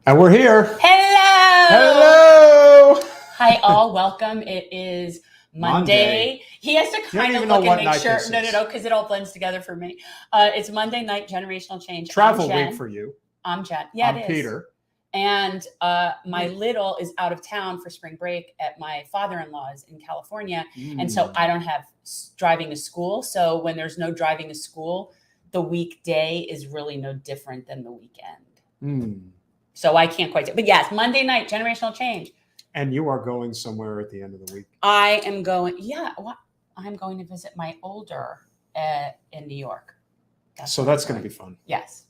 And we're here. Hello! Hello! Hi, all. Welcome. It is Monday. He has to kind of look and make sure. No, because it all blends together for me. It's Monday night, generational change. Travel week for you. I'm Jen. Yeah, I'm Peter. And my little is out of town for spring break at my father-in-law's in California. And so I don't have driving to school. So when there's no driving to school, the weekday is really no different than the weekend. So I can't quite say. But yes, Monday night, generational change. And you are going somewhere at the end of the week. I am going. I'm going to visit my older in New York. That's going to be fun. Yes.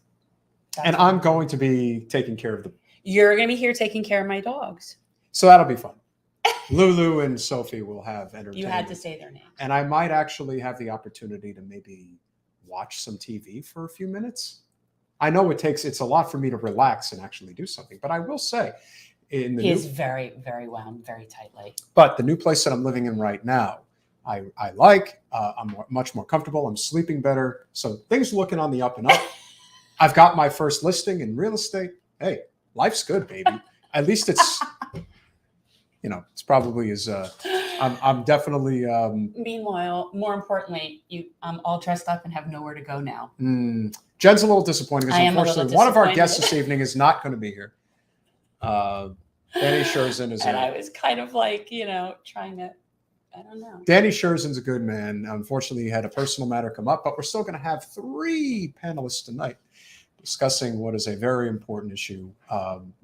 And I'm going to be taking care of You're going to be here taking care of my dogs. So that'll be fun. Lulu and Sophie will have entertainment. You had to say their names. And I might actually have the opportunity to maybe watch some TV for a few minutes. I know it's a lot for me to relax and actually do something, but I will say he is very, very wound, very tightly. But the new place that I'm living in right now, I like. I'm much more comfortable. I'm sleeping better. So things are looking on the up and up. I've got my first listing in real estate. Hey, life's good, baby. At least it's, it's probably as, I'm definitely. Meanwhile, more importantly, I'm all dressed up and have nowhere to go now. Jen's a little disappointing because unfortunately one of our guests this evening is not going to be here. Danny Sjursen is. And I was kind of like, trying to, I don't know. Danny Sjursen's a good man. Unfortunately, he had a personal matter come up, but we're still going to have 3 panelists tonight discussing what is a very important issue.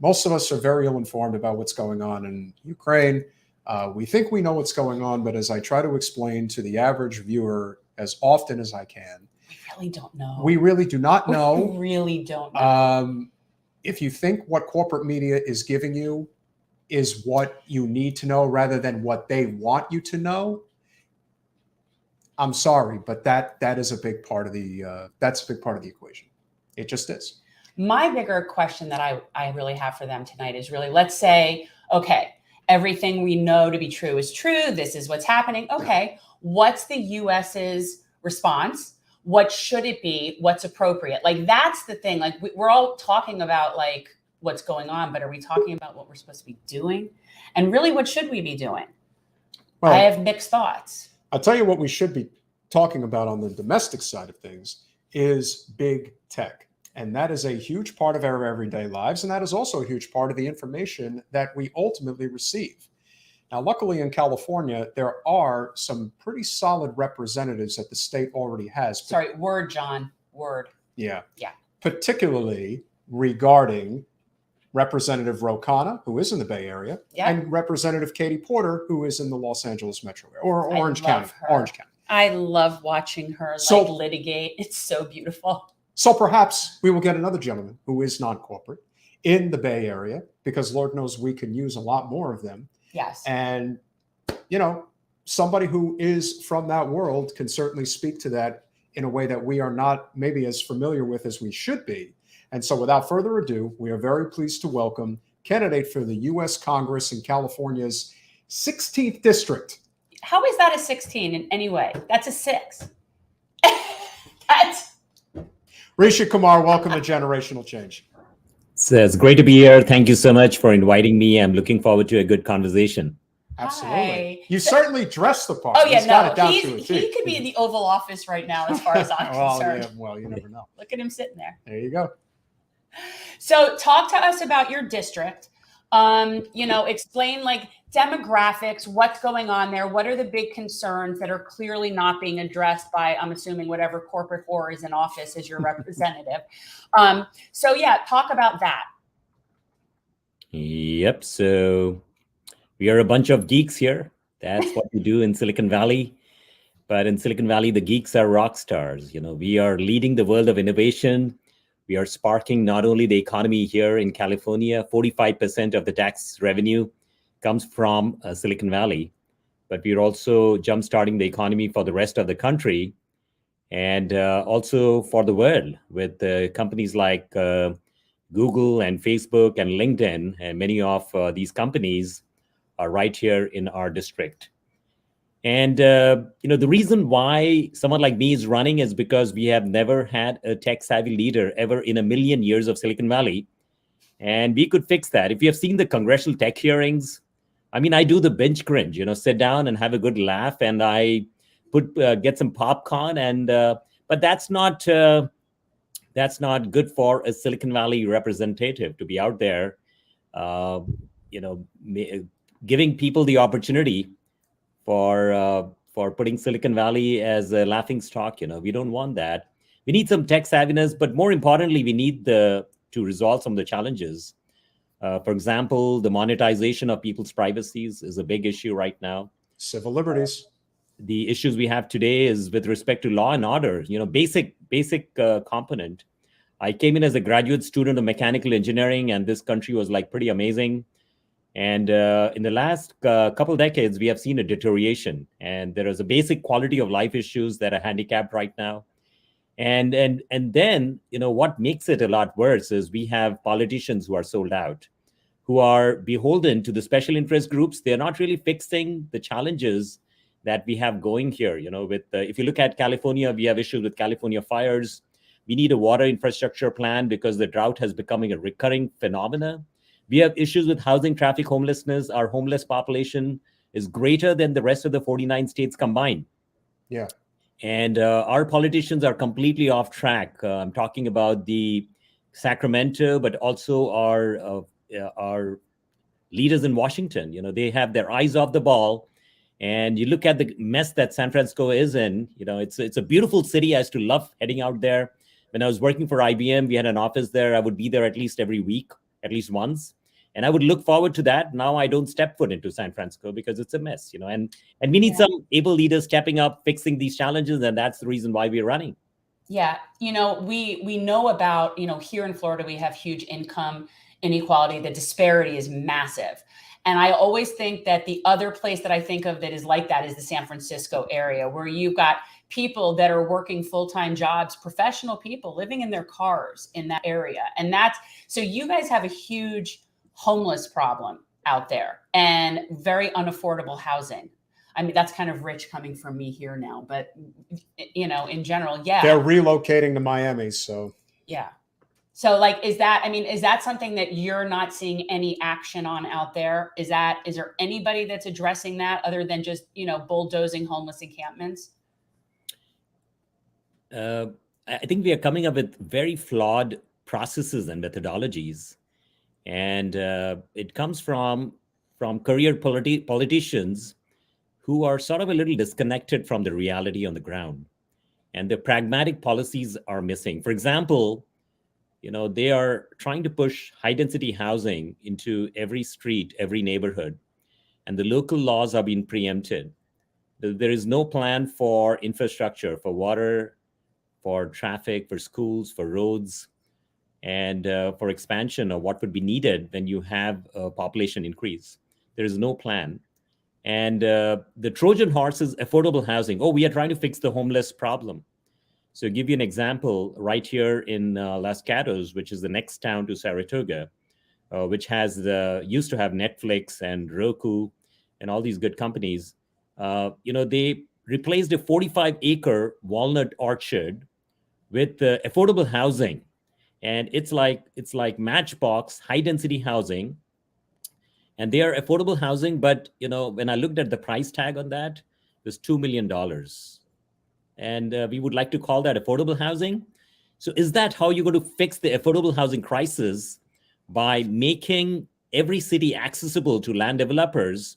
Most of us are very ill-informed about what's going on in Ukraine. We think we know what's going on, but as I try to explain to the average viewer as often as I can, we really don't know. We really do not know. We really don't know. If you think what corporate media is giving you is what you need to know rather than what they want you to know, I'm sorry, but that is a big part of the that's a big part of the equation. It just is. My bigger question that I really have for them tonight is really, let's say, okay, everything we know to be true is true. This is what's happening. Okay, what's the US's response? What should it be? What's appropriate? Like, that's the thing. Like, we're all talking about like what's going on, but are we talking about what we're supposed to be doing? And really, what should we be doing? Well, I have mixed thoughts. I'll tell you what we should be talking about on the domestic side of things is big tech. And that is a huge part of our everyday lives. And that is also a huge part of the information that we ultimately receive. Now, luckily in California, there are some pretty solid representatives that the state already has. Sorry, word, John, word. Yeah. Particularly regarding Representative Ro Khanna, who is in the Bay Area, and Representative Katie Porter, who is in the Los Angeles metro area, or Orange County. Orange County. I love watching her litigate. It's so beautiful. So perhaps we will get another gentleman who is non-corporate in the Bay Area, because Lord knows we can use a lot more of them. Yes. And, somebody who is from that world can certainly speak to that in a way that we are not maybe as familiar with as we should be. And so without further ado, we are very pleased to welcome candidate for the U.S. Congress in California's 16th district. How is that a 16 in any way? That's a 6. Rishi Kumar, welcome to Generational Change. So it's great to be here. Thank you so much for inviting me. I'm looking forward to a good conversation. Absolutely. Hi. You certainly dressed the part. Oh, yeah, he could be in the Oval Office right now as far as I'm concerned. Yeah, well, you never know. Look at him sitting there. There you go. So talk to us about your district. Explain like demographics, what's going on there. What are the big concerns that are clearly not being addressed by, I'm assuming, whatever corporate whore is in office as your representative. Talk about that. Yep. So we are a bunch of geeks here. That's what we do in Silicon Valley. But in Silicon Valley, the geeks are rock stars. We are leading the world of innovation. We are sparking not only the economy here in California, 45% of the tax revenue comes from Silicon Valley, but we're also jumpstarting the economy for the rest of the country and also for the world with companies like Google and Facebook and LinkedIn, and many of these companies are right here in our district. And, the reason why someone like me is running is because we have never had a tech-savvy leader ever in a million years of Silicon Valley. And we could fix that. If you have seen the congressional tech hearings, I mean, I do the bench cringe, sit down and have a good laugh, and I get some popcorn, and but that's not good for a Silicon Valley representative to be out there, uh, giving people the opportunity for putting Silicon Valley as a laughing stock. We don't want that. We need some tech savviness, but more importantly, we need to resolve some of the challenges. For example, the monetization of people's privacies is a big issue right now. Civil liberties. The issues we have today is with respect to law and order, basic component. I came in as a graduate student of mechanical engineering, and this country was like pretty amazing. And in the last couple decades, we have seen a deterioration, and there is a basic quality of life issues that are handicapped right now. And then, what makes it a lot worse is we have politicians who are sold out, who are beholden to the special interest groups. They're not really fixing the challenges that we have going here. With if you look at California, we have issues with California fires. We need a water infrastructure plan because the drought has becoming a recurring phenomena. We have issues with housing, traffic, homelessness. Our homeless population is greater than the rest of the 49 states combined. Yeah. And our politicians are completely off track. I'm talking about the Sacramento, but also our leaders in Washington. They have their eyes off the ball. And you look at the mess that San Francisco is in. It's a beautiful city. I used to love heading out there. When I was working for IBM, we had an office there. I would be there at least every week, at least once. And I would look forward to that. Now I don't step foot into San Francisco because it's a mess, and we need some able leaders stepping up, fixing these challenges. And that's the reason why we're running. Yeah. We know about, here in Florida, we have huge income inequality. The disparity is massive. And I always think that the other place that I think of that is like that is the San Francisco area, where you've got people that are working full-time jobs, professional people living in their cars in that area. And so you guys have a huge homeless problem out there and very unaffordable housing. I mean, that's kind of rich coming from me here now, but in general, yeah. They're relocating to Miami, so. Yeah. So is that something that you're not seeing any action on out there? Is there anybody that's addressing that other than just, bulldozing homeless encampments? I think we are coming up with very flawed processes and methodologies. And it comes from career politicians who are sort of a little disconnected from the reality on the ground. And the pragmatic policies are missing. For example, they are trying to push high-density housing into every street, every neighborhood. And the local laws are being preempted. There is no plan for infrastructure, for water, for traffic, for schools, for roads, and for expansion of what would be needed when you have a population increase. There is no plan. And the Trojan horse is affordable housing. Oh, we are trying to fix the homeless problem. So to give you an example, right here in Las Gatos, which is the next town to Saratoga, which used to have Netflix and Roku and all these good companies, they replaced a 45-acre walnut orchard with affordable housing. And it's like Matchbox high-density housing. And they are affordable housing, but when I looked at the price tag on that, it was $2 million. And we would like to call that affordable housing. So is that how you're going to fix the affordable housing crisis? By making every city accessible to land developers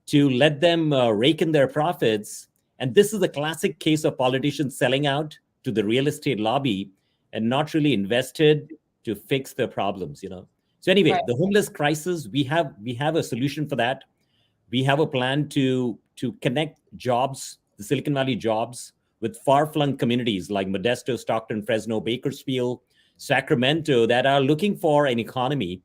to let them rake in their profits? And this is a classic case of politicians selling out to the real estate lobby and not really invested to fix the problems, So anyway, right. The homeless crisis, we have a solution for that. We have a plan to connect jobs, the Silicon Valley jobs, with far-flung communities like Modesto, Stockton, Fresno, Bakersfield, Sacramento, that are looking for an economy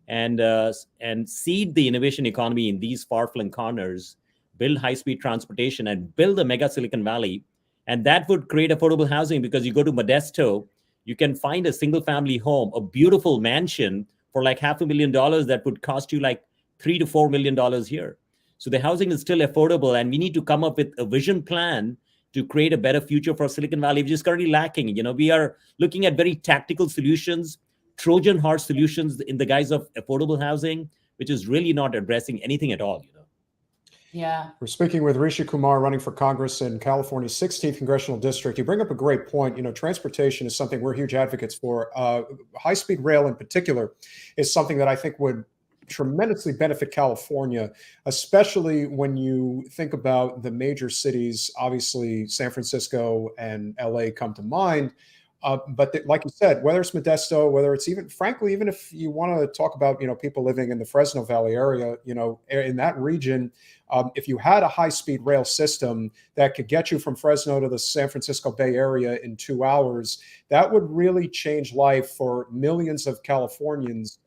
and seed the innovation economy in these far-flung corners, build high-speed transportation, and build a mega Silicon Valley. And that would create affordable housing, because you go to Modesto, you can find a single-family home, a beautiful mansion for like $500,000 that would cost you like $3 to $4 million here. So the housing is still affordable, and we need to come up with a vision plan to create a better future for Silicon Valley, which is currently lacking. We are looking at very tactical solutions, Trojan horse solutions in the guise of affordable housing, which is really not addressing anything at all. Yeah. We're speaking with Rishi Kumar, running for Congress in California's 16th congressional district. You bring up a great point. Transportation is something we're huge advocates for. High-speed rail in particular is something that I think would tremendously benefit California, especially when you think about the major cities. Obviously, San Francisco and LA come to mind. Like you said, whether it's Modesto, whether it's even if you want to talk about, people living in the Fresno Valley area, in that region, if you had a high-speed rail system that could get you from Fresno to the San Francisco Bay Area in 2 hours, that would really change life for millions of Californians.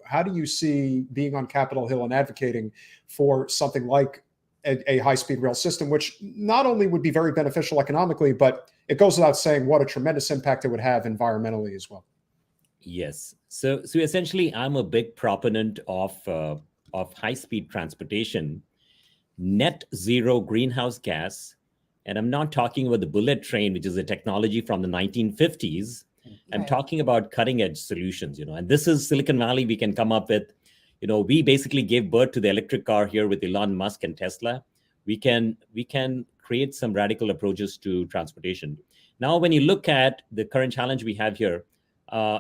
How do you see being on Capitol Hill and advocating for something like a high-speed rail system, which not only would be very beneficial economically, but it goes without saying what a tremendous impact it would have environmentally as well? Yes. So essentially, I'm a big proponent of high-speed transportation, net zero greenhouse gas. And I'm not talking about the bullet train, which is a technology from the 1950s. I'm talking about cutting edge solutions, and this is Silicon Valley. We can come up with, we basically gave birth to the electric car here with Elon Musk and Tesla. We can create some radical approaches to transportation. Now, when you look at the current challenge we have here,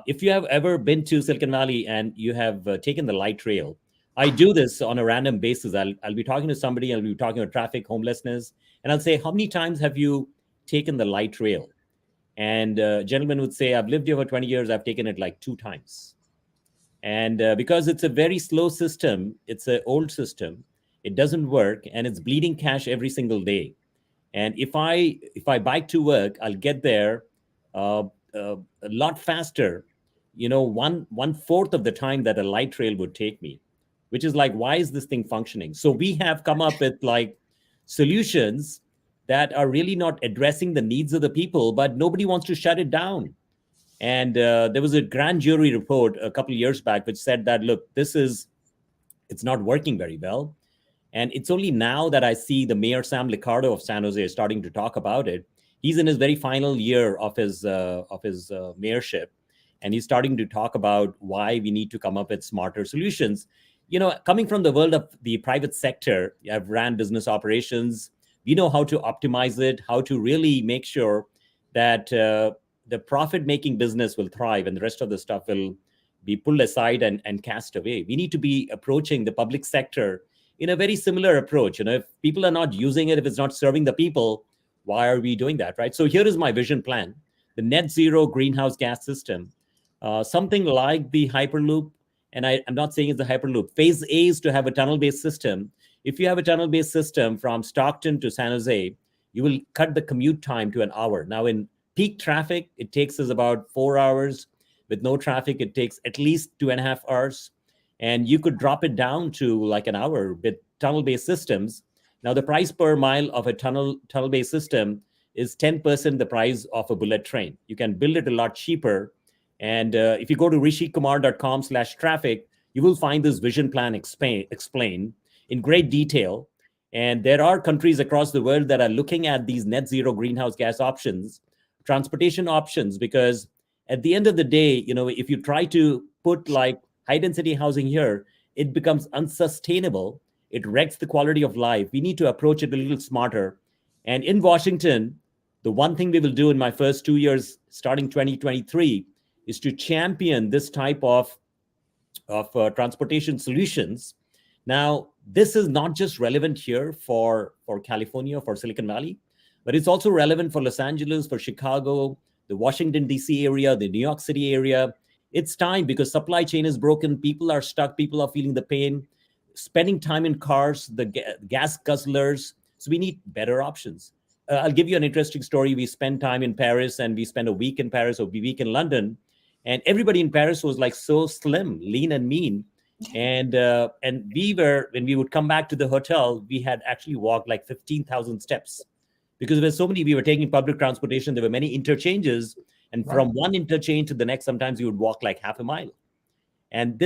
if you have ever been to Silicon Valley and you have taken the light rail, I do this on a random basis. I'll be talking to somebody, I'll be talking about traffic, homelessness, and I'll say, how many times have you taken the light rail? And a gentleman would say, I've lived here for 20 years, I've taken it like 2 times. And because it's a very slow system, it's an old system, it doesn't work, and it's bleeding cash every single day. And if I bike to work, I'll get there a lot faster, 1/4 of the time that a light rail would take me, which is like, why is this thing functioning? So we have come up with like solutions that are really not addressing the needs of the people, but nobody wants to shut it down. And there was a grand jury report a couple of years back which said that, look, it's not working very well. And it's only now that I see the mayor, Sam Liccardo of San Jose, starting to talk about it. He's in his very final year of his mayorship, and he's starting to talk about why we need to come up with smarter solutions. Coming from the world of the private sector, I've ran business operations. We know how to optimize it, how to really make sure that the profit-making business will thrive and the rest of the stuff will be pulled aside and cast away. We need to be approaching the public sector in a very similar approach. If people are not using it, if it's not serving the people, why are we doing that, right? So here is my vision plan, the net zero greenhouse gas system, something like the Hyperloop. And I'm not saying it's the Hyperloop. Phase A is to have a tunnel-based system. If you have a tunnel-based system from Stockton to San Jose, you will cut the commute time to an hour. Now, in peak traffic, it takes us about 4 hours. With no traffic, it takes at least 2.5 hours. And you could drop it down to like an hour with tunnel-based systems. Now, the price per mile of a tunnel-based system is 10% the price of a bullet train. You can build it a lot cheaper. And if you go to rishikumar.com/traffic, you will find this vision plan explained in great detail. And there are countries across the world that are looking at these net zero greenhouse gas options, transportation options, because at the end of the day, if you try to put like high density housing here, it becomes unsustainable. It wrecks the quality of life. We need to approach it a little smarter. And in Washington, the one thing we will do in my first 2 years, starting 2023, is to champion this type of transportation solutions. Now, this is not just relevant here for California, for Silicon Valley, but it's also relevant for Los Angeles, for Chicago, the Washington, D.C. area, the New York City area. It's time because supply chain is broken. People are stuck. People are feeling the pain, spending time in cars, the gas guzzlers. So we need better options. I'll give you an interesting story. We spent time in Paris and we spent a week in Paris or a week in London. And everybody in Paris was like so slim, lean and mean. And we were, when we would come back to the hotel, we had actually walked like 15,000 steps because there were so many, we were taking public transportation. There were many interchanges. And from one interchange to the next, sometimes you would walk like half a mile. And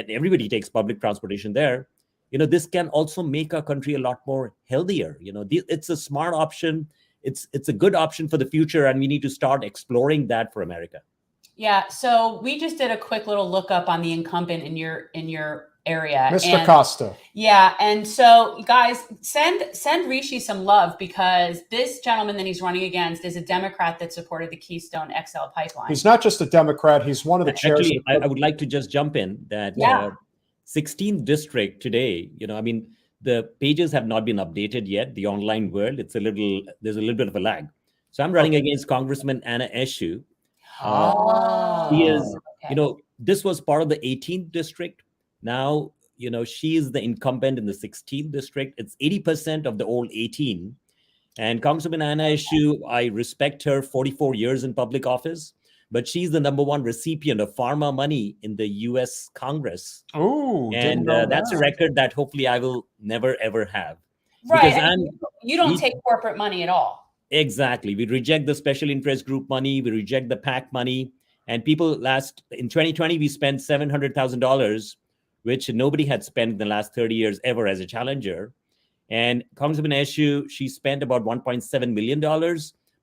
everybody takes public transportation there. This can also make our country a lot more healthier. It's a smart option. It's a good option for the future. And we need to start exploring that for America. Yeah. So we just did a quick little look up on the incumbent in your area. Mr. And Costa. yeah. And so guys, send Rishi some love, because this gentleman that he's running against is a Democrat that supported the Keystone XL pipeline. He's not just a Democrat. He's one of the chairs. Actually, I would like to just jump in that 16th district today, I mean, the pages have not been updated yet. The online world, there's a little bit of a lag. So I'm running against Congressman Anna Eshoo. He is, this was part of the 18th district. Now, she is the incumbent in the 16th district. It's 80% of the old 18. And Congresswoman Anna Eshoo, I respect her, 44 years in public office, but she's the #1 recipient of pharma money in the US Congress. Oh, and that's a record that hopefully I will never, ever have. Right. Because you don't take corporate money at all. Exactly. We reject the special interest group money. We reject the PAC money. And people in 2020, we spent $700,000, which nobody had spent in the last 30 years ever as a challenger. And Congresswoman Eshoo, she spent about $1.7 million,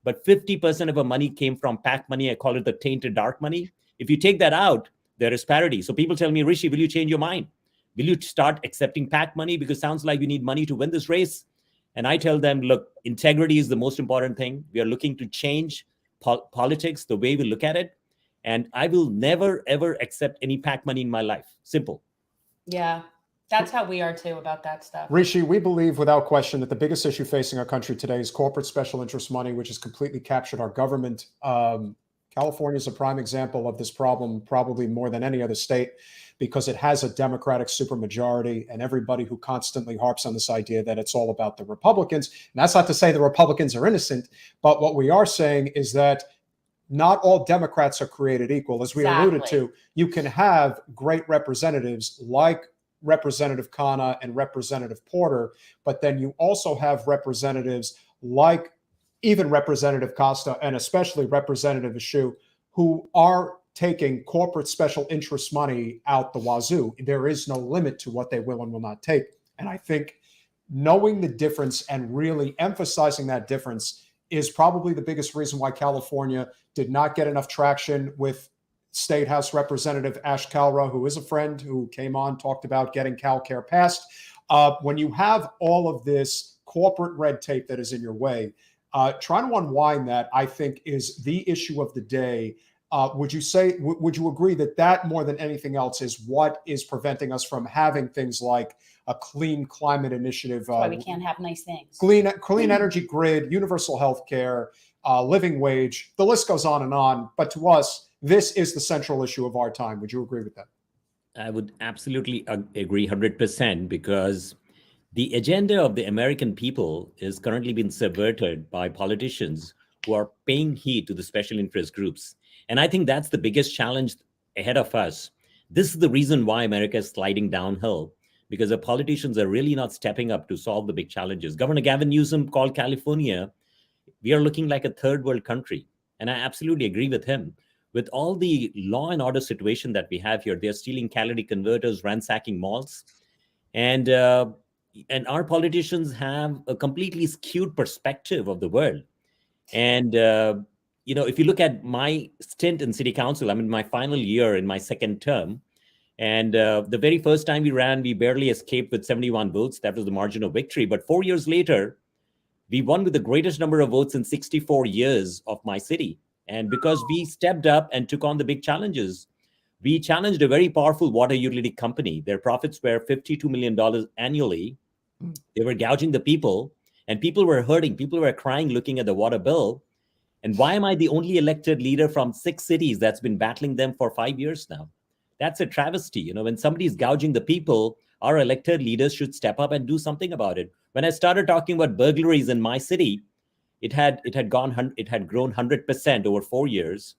but 50% of her money came from PAC money. I call it the tainted dark money. If you take that out, there is parity. So people tell me, Rishi, will you change your mind? Will you start accepting PAC money? Because it sounds like we need money to win this race. And I tell them, look, integrity is the most important thing. We are looking to change politics, the way we look at it. And I will never, ever accept any PAC money in my life. Simple. Yeah, that's how we are too about that stuff. Rishi, we believe without question that the biggest issue facing our country today is corporate special interest money, which has completely captured our government. California is a prime example of this problem, probably more than any other state, because it has a Democratic supermajority, and everybody who constantly harps on this idea that it's all about the Republicans. And that's not to say the Republicans are innocent, but what we are saying is that not all Democrats are created equal. As we alluded to, you can have great representatives like Representative Khanna and Representative Porter, but then you also have representatives like even Representative Costa and especially Representative Eshoo, who are taking corporate special interest money out the wazoo. There is no limit to what they will and will not take. And I think knowing the difference and really emphasizing that difference is probably the biggest reason why California did not get enough traction with State House Representative Ash Kalra, who is a friend who came on, talked about getting CalCare passed. When you have all of this corporate red tape that is in your way, trying to unwind that, I think, is the issue of the day. Would you agree that more than anything else is what is preventing us from having things like a clean climate initiative? That's why we can't have nice things. Clean energy grid, universal health care, living wage, the list goes on and on. But to us, this is the central issue of our time. Would you agree with that? I would absolutely agree 100%, because the agenda of the American people is currently being subverted by politicians who are paying heed to the special interest groups. And I think that's the biggest challenge ahead of us. This is the reason why America is sliding downhill, because the politicians are really not stepping up to solve the big challenges. Governor Gavin Newsom called California, we are looking like a third world country. And I absolutely agree with him. With all the law and order situation that we have here, they're stealing catalytic converters, ransacking malls. And our politicians have a completely skewed perspective of the world. And, if you look at my stint in city council, I'm in my final year in my second term. And the very first time we ran, we barely escaped with 71 votes. That was the margin of victory. But 4 years later, we won with the greatest number of votes in 64 years of my city. And because we stepped up and took on the big challenges, we challenged a very powerful water utility company. Their profits were $52 million annually. They were gouging the people, and people were hurting. People were crying looking at the water bill. And why am I the only elected leader from 6 cities that's been battling them for 5 years now? That's a travesty. When somebody's gouging the people, our elected leaders should step up and do something about it. When I started talking about burglaries in my city, it had grown 100% over 4 years.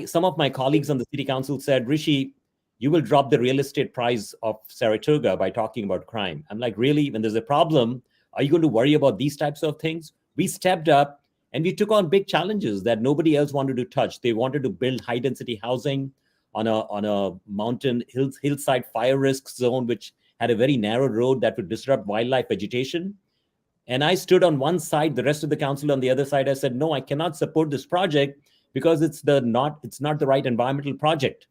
Some of my colleagues on the city council said, Rishi, you will drop the real estate price of Saratoga by talking about crime. I'm like, really? When there's a problem, are you going to worry about these types of things? We stepped up and we took on big challenges that nobody else wanted to touch. They wanted to build high density housing on a mountain hillside fire risk zone, which had a very narrow road that would disrupt wildlife vegetation. And I stood on one side, the rest of the council on the other side. I said, no, I cannot support this project because it's not the right environmental project.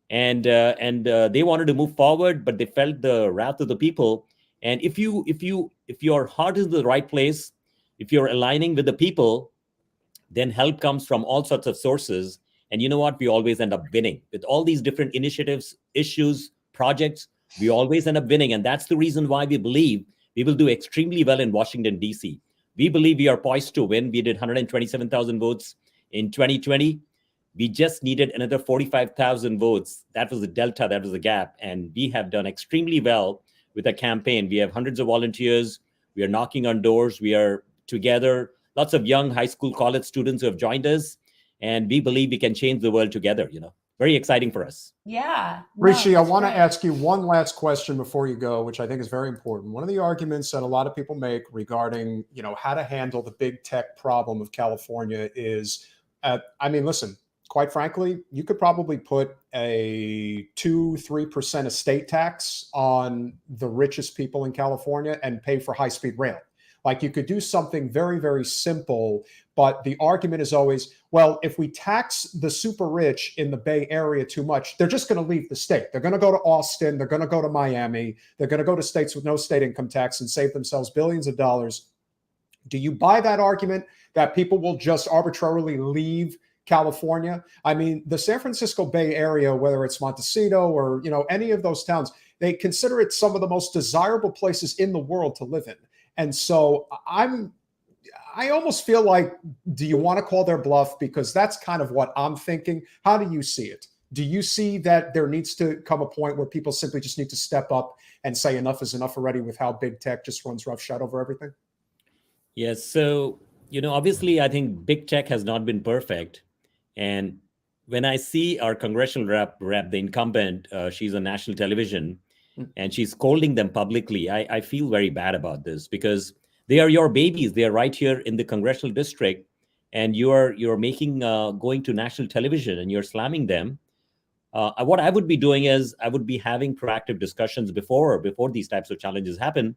And they wanted to move forward, but they felt the wrath of the people. And if your heart is in the right place, if you're aligning with the people, then help comes from all sorts of sources. And you know what? We always end up winning with all these different initiatives, issues, projects. We always end up winning. And that's the reason why we believe we will do extremely well in Washington, D.C. We believe we are poised to win. We did 127,000 votes in 2020. We just needed another 45,000 votes. That was the delta, that was the gap. And we have done extremely well with the campaign. We have hundreds of volunteers. We are knocking on doors. We are together. Lots of young high school, college students who have joined us. And we believe we can change the world together, Very exciting for us. Yeah. Rishi, I want to ask you one last question before you go, which I think is very important. One of the arguments that a lot of people make regarding, how to handle the big tech problem of California is, listen, quite frankly, you could probably put a 2-3% estate tax on the richest people in California and pay for high-speed rail. Like, you could do something very, very simple, but the argument is always, well, if we tax the super rich in the Bay Area too much, they're just going to leave the state. They're going to go to Austin. They're going to go to Miami. They're going to go to states with no state income tax and save themselves billions of dollars. Do you buy that argument that people will just arbitrarily leave California? I mean, the San Francisco Bay Area, whether it's Montecito or, any of those towns, they consider it some of the most desirable places in the world to live in. And so I almost feel like, do you want to call their bluff? Because that's kind of what I'm thinking. How do you see it? Do you see that there needs to come a point where people simply just need to step up and say enough is enough already with how big tech just runs roughshod over everything? Yes. So, obviously, I think big tech has not been perfect. And when I see our congressional rep, the incumbent, she's on national television, and she's scolding them publicly, I feel very bad about this, because they are your babies. They are right here in the congressional district, and you're making going to national television and you're slamming them. What I would be doing is I would be having proactive discussions before these types of challenges happen.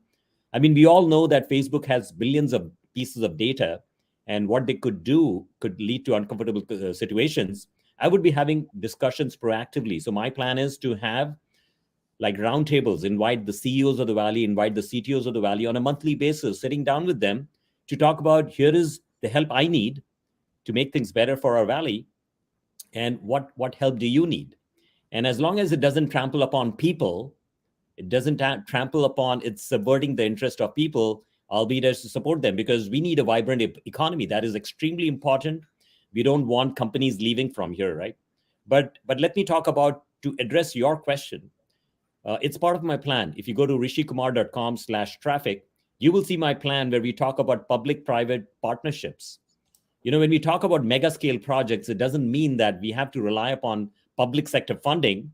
I mean, we all know that Facebook has billions of pieces of data, and what they could do could lead to uncomfortable situations. I would be having discussions proactively. So my plan is to have like roundtables, invite the CEOs of the Valley, invite the CTOs of the Valley on a monthly basis, sitting down with them to talk about, here is the help I need to make things better for our Valley, and what help do you need? And as long as it doesn't trample upon people, it doesn't trample upon, it's subverting the interest of people, I'll be there to support them, because we need a vibrant economy. That is extremely important. We don't want companies leaving from here, right? But let me talk about, to address your question, it's part of my plan. If you go to rishikumar.com/traffic, you will see my plan where we talk about public-private partnerships. When we talk about mega scale projects, it doesn't mean that we have to rely upon public sector funding.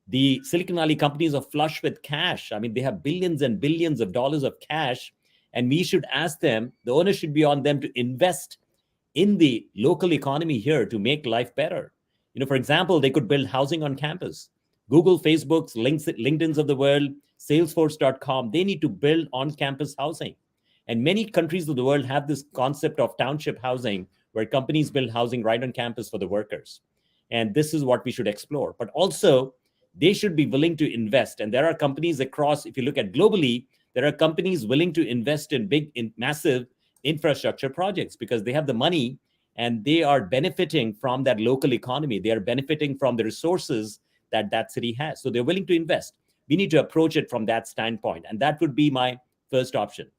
The Silicon Valley companies are flush with cash. I mean, they have billions and billions of dollars of cash, and we should ask them, the onus should be on them to invest in the local economy here to make life better. For example, they could build housing on campus. Google, Facebook's, LinkedIn's of the world, Salesforce.com, they need to build on-campus housing. And many countries of the world have this concept of township housing, where companies build housing right on campus for the workers. And this is what we should explore. But also, they should be willing to invest. And there are companies across, if you look at globally, there are companies willing to invest in massive infrastructure projects because they have the money and they are benefiting from that local economy. They are benefiting from the resources that city has. So they're willing to invest. We need to approach it from that standpoint. And that would be my first option.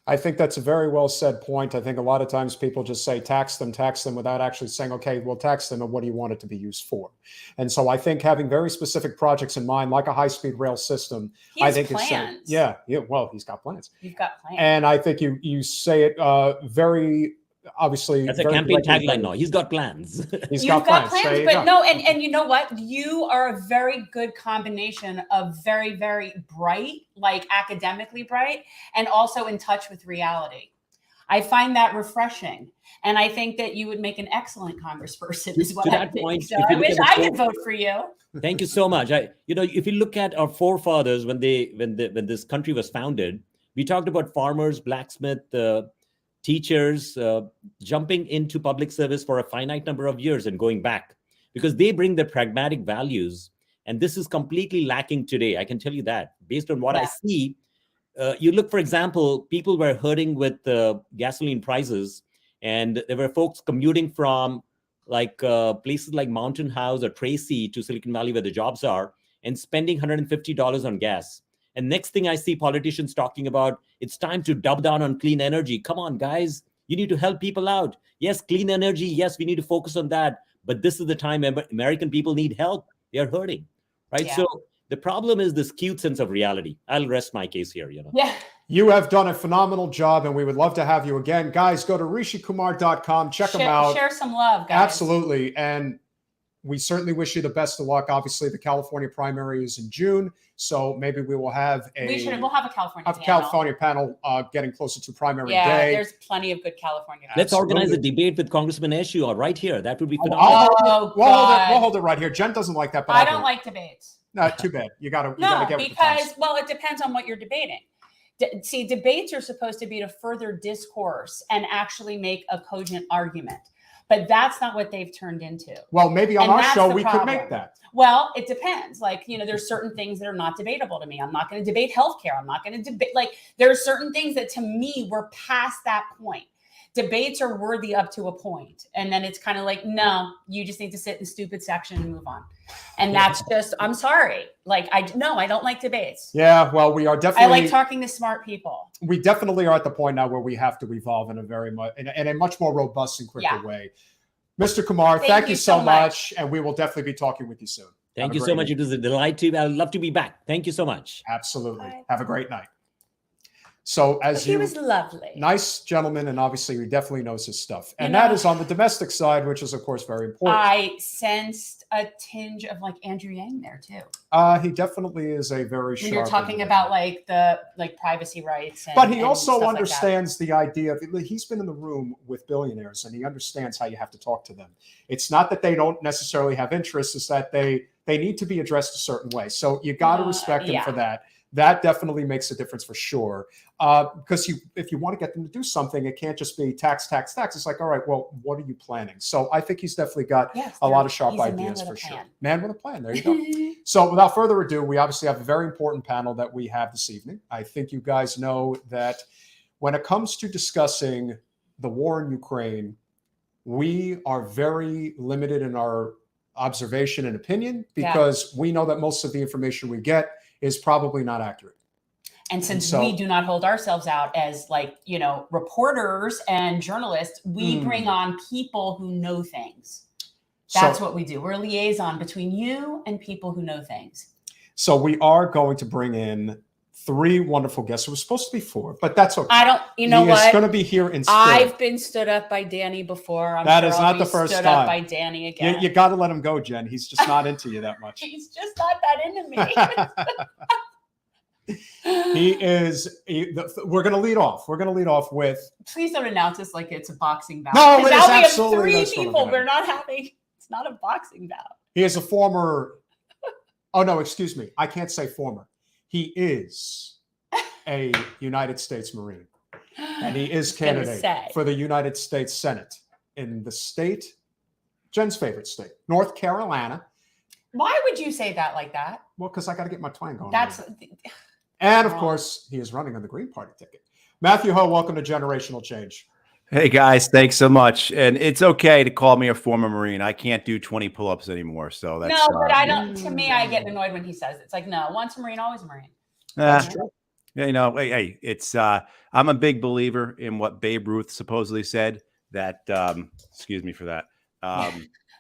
I think that's a very well said point. I think a lot of times people just say tax them without actually saying, okay, well, tax them, and what do you want it to be used for? And so I think having very specific projects in mind, like a high-speed rail system, I think plans. It's yeah. Well, he's got plans. You've got plans. And I think you say it very obviously. That's a campaign tagline now. He's got plans. You've got plans, but no, and you know what? You are a very good combination of very, very bright, like academically bright, and also in touch with reality. I find that refreshing. And I think that you would make an excellent congressperson is what I think. Point, so I wish I could vote for you. Thank you so much. If you look at our forefathers, when this country was founded, we talked about farmers, blacksmith, teachers jumping into public service for a finite number of years and going back, because they bring their pragmatic values. And this is completely lacking today. I can tell you that based on what I see. You look, for example, people were hurting with gasoline prices, and there were folks commuting from like places like Mountain House or Tracy to Silicon Valley where the jobs are, and spending $150 on gas. And next thing I see politicians talking about, it's time to double down on clean energy. Come on, guys, you need to help people out. Yes, clean energy. Yes, we need to focus on that. But this is the time American people need help. They are hurting, right? Yeah. So the problem is this skewed sense of reality. I'll rest my case here, Yeah. You have done a phenomenal job, and we would love to have you again. Guys, go to rishikumar.com. Check him out. Share some love, guys. Absolutely. And we certainly wish you the best of luck. Obviously, the California primary is in June, so maybe we will have we'll have a California panel getting closer to primary day. Yeah, there's plenty of good California. Let's organize a debate with Congressman Eshoo right here. That would be phenomenal. We'll hold it right here. Jen doesn't like that, but I don't like debates. No, too bad. You gotta get with the because it depends on what you're debating. See, debates are supposed to be to further discourse and actually make a cogent argument. But that's not what they've turned into. Well, maybe on our show we could make that. Well, it depends. Like, there's certain things that are not debatable to me. I'm not going to debate healthcare. I'm not going to debate, there are certain things that to me we're past that point. Debates are worthy up to a point. And then it's kind of like, no, you just need to sit in the stupid section and move on. And that's just, I'm sorry. I don't like debates. Yeah, well, we are definitely. I like talking to smart people. We definitely are at the point now where we have to evolve in a much more robust and quicker way. Mr. Kumar, thank you so much. And we will definitely be talking with you soon. Thank you so much. It was a delight to. I'd love to be back. Thank you so much. Absolutely. Bye. Have a great night. So he was lovely. Nice gentleman, and obviously he definitely knows his stuff. And that is on the domestic side, which is of course very important. I sensed a tinge of Andrew Yang there too. He definitely is a very sharp. When you're talking about the privacy rights. But he also understands the idea of, he's been in the room with billionaires and he understands how you have to talk to them. It's not that they don't necessarily have interests, it's that they need to be addressed a certain way. So you got to respect him for that. That definitely makes a difference for sure. Because if you want to get them to do something, it can't just be tax. It's like, all right, well, what are you planning? So I think he's definitely got a lot of sharp ideas for sure. Man with a plan. There you go. So without further ado, we obviously have a very important panel that we have this evening. I think you guys know that when it comes to discussing the war in Ukraine, we are very limited in our observation and opinion because we know that most of the information we get is probably not accurate. And since we do not hold ourselves out as reporters and journalists, we bring on people who know things. That's what we do. We're a liaison between you and people who know things. So we are going to bring in 3 wonderful guests. It was supposed to be 4, but that's okay. You know what? He's going to be here in spirit. I've been stood up by Danny before. That is not the first time. Stood up by Danny again. You got to let him go, Jen. He's just not into you that much. He's just not that into me. We're going to lead off. We're going to lead off with. Please don't announce this like it's a boxing bout. No, it is now absolutely. we have 3 people. We're not having. It's not a boxing bout. He is a former. Oh no, excuse me. I can't say former. He is a United States Marine, and he is candidate for the United States Senate in the state, Jen's favorite state, North Carolina. Why would you say that like that? Well, because I got to get my twang going. And of course, he is running on the Green Party ticket. Matthew Hoh, welcome to Generational Change. Hey guys, thanks so much. And it's okay to call me a former Marine. I can't do 20 pull-ups anymore. So that's but I don't. To me, I get annoyed when he says it. It's like, no, once a Marine, always a Marine. That's true. Hey, it's I'm a big believer in what Babe Ruth supposedly said. That excuse me for that.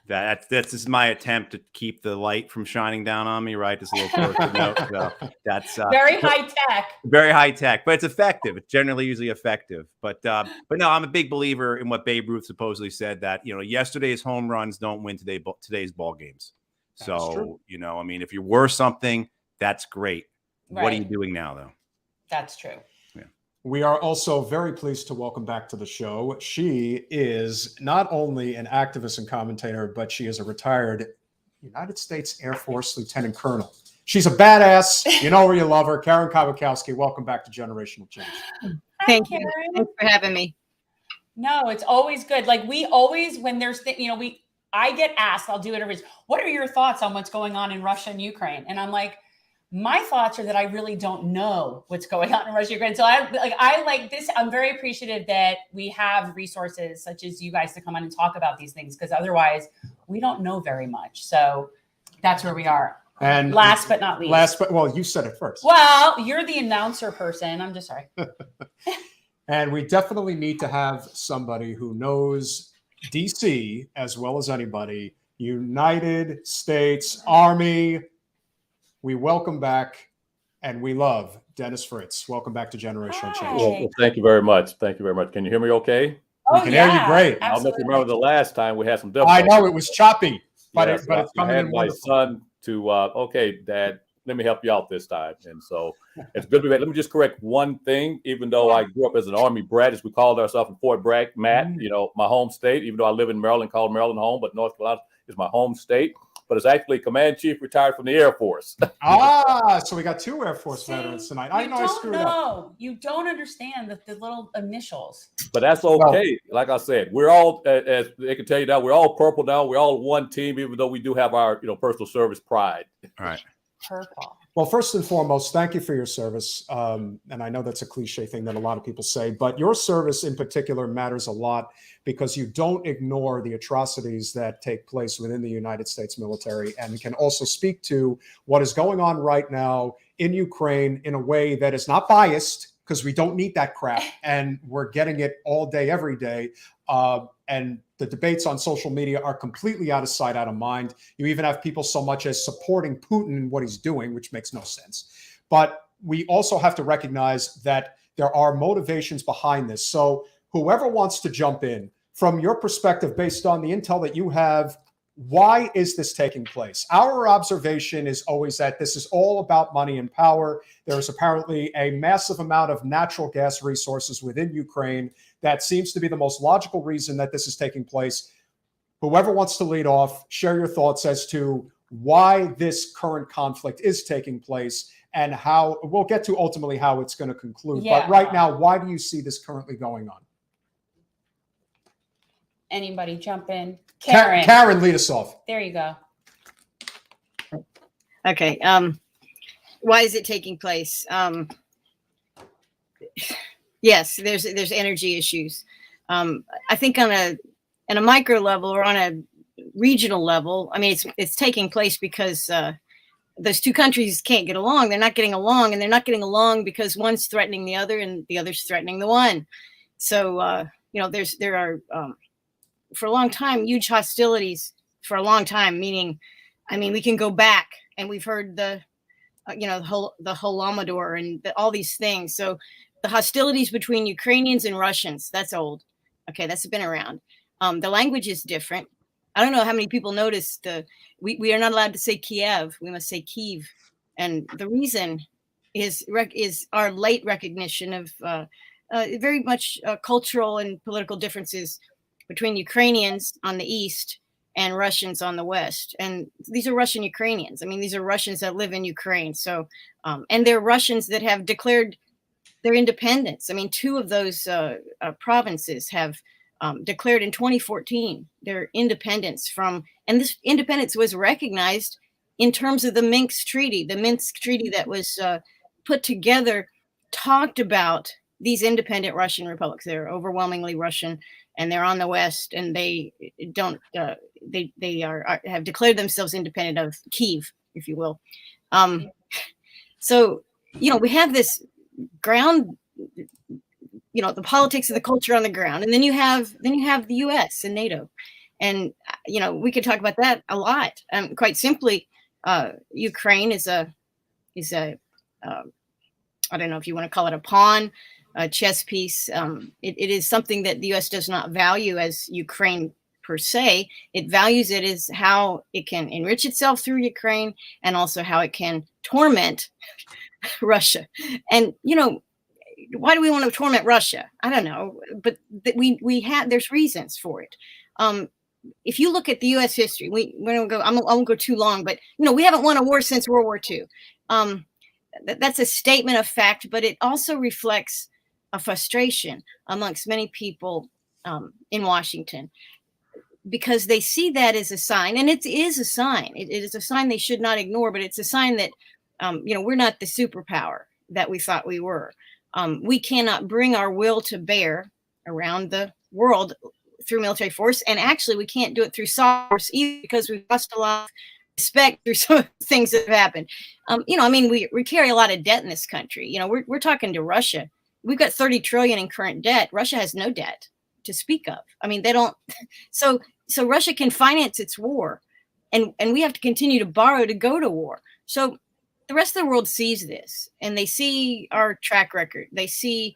That's just my attempt to keep the light from shining down on me, right? Just a little forward note. So that's very high tech. Very high tech, but it's effective. It's generally usually effective. But no, I'm a big believer in what Babe Ruth supposedly said, that yesterday's home runs don't win today's ball games. So if you're worth something, that's great. Right. What are you doing now, though? That's true. We are also very pleased to welcome back to the show. She is not only an activist and commentator, but she is a retired United States Air Force Lieutenant Colonel. She's a badass. You know where you love her. Kwiatkowski, welcome back to Generational Change. Thank you. Thanks for having me. No, it's always good. Like we always, when there's, I get asked, I'll do interviews. What are your thoughts on what's going on in Russia and Ukraine? And I'm like, my thoughts are that I really don't know what's going on in Russia and Ukraine. So I like this. I'm very appreciative that we have resources such as you guys to come on and talk about these things, because otherwise we don't know very much. So that's where we are. And last but not least. Well, you said it first. Well, you're the announcer person. I'm just sorry. And we definitely need to have somebody who knows DC as well as anybody. United States Army. We welcome back and we love Dennis Fritz. Welcome back to Generational Change. Well, thank you very much. Thank you very much. Can you hear me okay? We can hear you great. I don't know if you remember the last time we had some difficulties. I know it was choppy, but, yes, but it's coming I in had my wonderful. son to, okay, Dad, let me help you out this time. And so it's good to be back. Let me just correct one thing. Even though I grew up as an Army brat, as we called ourselves in Fort Bragg, Matt, my home state, even though I live in Maryland, called Maryland home, but North Carolina is my home state. But it's actually Command Chief retired from the Air Force. So we got 2 Air Force veterans tonight. I know I screwed up. You don't understand the little initials. But that's okay. Well, like I said, we're all, as they can tell you now, we're all purple now. We're all one team, even though we do have our, personal service pride. All right. Purple. Well, first and foremost, thank you for your service. And I know that's a cliche thing that a lot of people say, but your service in particular matters a lot because you don't ignore the atrocities that take place within the United States military and can also speak to what is going on right now in Ukraine in a way that is not biased, because we don't need that crap. And we're getting it all day, every day. And the debates on social media are completely out of sight, out of mind. You even have people so much as supporting Putin and what he's doing, which makes no sense. But we also have to recognize that there are motivations behind this. So whoever wants to jump in, from your perspective, based on the intel that you have, why is this taking place? Our observation is always that this is all about money and power. There is apparently a massive amount of natural gas resources within Ukraine. That seems to be the most logical reason that this is taking place. Whoever wants to lead off, share your thoughts as to why this current conflict is taking place and how we'll get to ultimately how it's going to conclude. Yeah. But right now, why do you see this currently going on? Anybody jump in? Karen. Karen, lead us off. There you go. Okay. Why is it taking place? Yes, there's energy issues. I think on a micro level or on a regional level, I mean, it's taking place because those 2 countries can't get along. They're not getting along, and they're not getting along because one's threatening the other and the other's threatening the one. So there are for a long time huge hostilities for a long time. Meaning, I mean, we can go back and we've heard the Holodomor and all these things. So the hostilities between Ukrainians and Russians, that's old. Okay, that's been around. The language is different. I don't know how many people noticed we are not allowed to say Kiev. We must say Kyiv. And the reason is our late recognition of very much cultural and political differences between Ukrainians on the east and Russians on the west. And these are Russian Ukrainians. I mean, these are Russians that live in Ukraine. So, and they're Russians that have declared their independence. I mean, 2 of those provinces have declared in 2014 their independence from, and this independence was recognized in terms of the Minsk Treaty. The Minsk Treaty that was put together talked about these independent Russian republics. They're overwhelmingly Russian, and they're on the west, and they don't. They have declared themselves independent of Kyiv, if you will. So we have this ground, the politics of the culture on the ground, and then you have the U.S. and NATO, and we could talk about that a lot. Quite simply, Ukraine is a I don't know if you want to call it a pawn, a chess piece. It is something that the U.S. does not value as Ukraine per se. It values it as how it can enrich itself through Ukraine and also how it can torment Russia. And, why do we want to torment Russia? I don't know, but there's reasons for it. If you look at the U.S. history, we don't go. I won't go too long, but we haven't won a war since World War II. That's a statement of fact, but it also reflects a frustration amongst many people in Washington, because they see that as a sign, and it is a sign. It is a sign they should not ignore, but it's a sign that, we're not the superpower that we thought we were. We cannot bring our will to bear around the world through military force, and actually we can't do it through soft force either, because we've lost a lot of respect through some of the things that have happened. We carry a lot of debt in this country. We're talking to Russia. We've got 30 trillion in current debt. Russia has no debt to speak of. They don't. So Russia can finance its war, and we have to continue to borrow to go to war. So the rest of the world sees this, and they see our track record. They see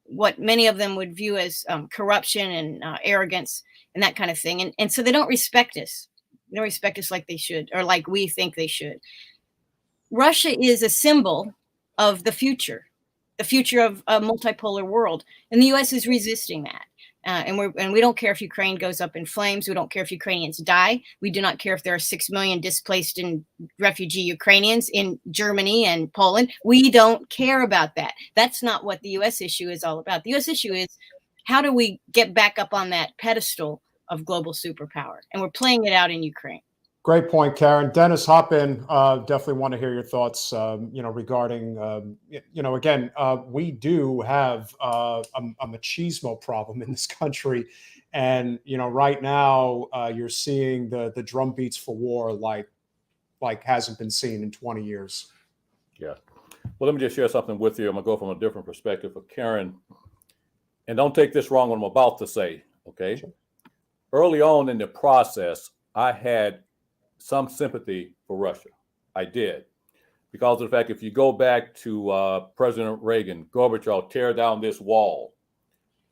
what many of them would view as corruption and arrogance and that kind of thing. And so they don't respect us. They don't respect us like they should, or like we think they should. Russia is a symbol of the future of a multipolar world, and the U.S. is resisting that. And we don't care if Ukraine goes up in flames. We don't care if Ukrainians die. We do not care if there are 6 million displaced and refugee Ukrainians in Germany and Poland. We don't care about that. That's not what the U.S. issue is all about. The U.S. issue is, how do we get back up on that pedestal of global superpower? And we're playing it out in Ukraine. Great point, Karen. Dennis, hop in. Definitely want to hear your thoughts, regarding, again, we do have a machismo problem in this country. And, right now you're seeing the drum beats for war like hasn't been seen in 20 years. Yeah. Well, let me just share something with you. I'm going to go from a different perspective for Karen. And don't take this wrong what I'm about to say, okay? Sure. Early on in the process, I had some sympathy for Russia. I did. Because of the fact, if you go back to President Reagan, Gorbachev, tear down this wall.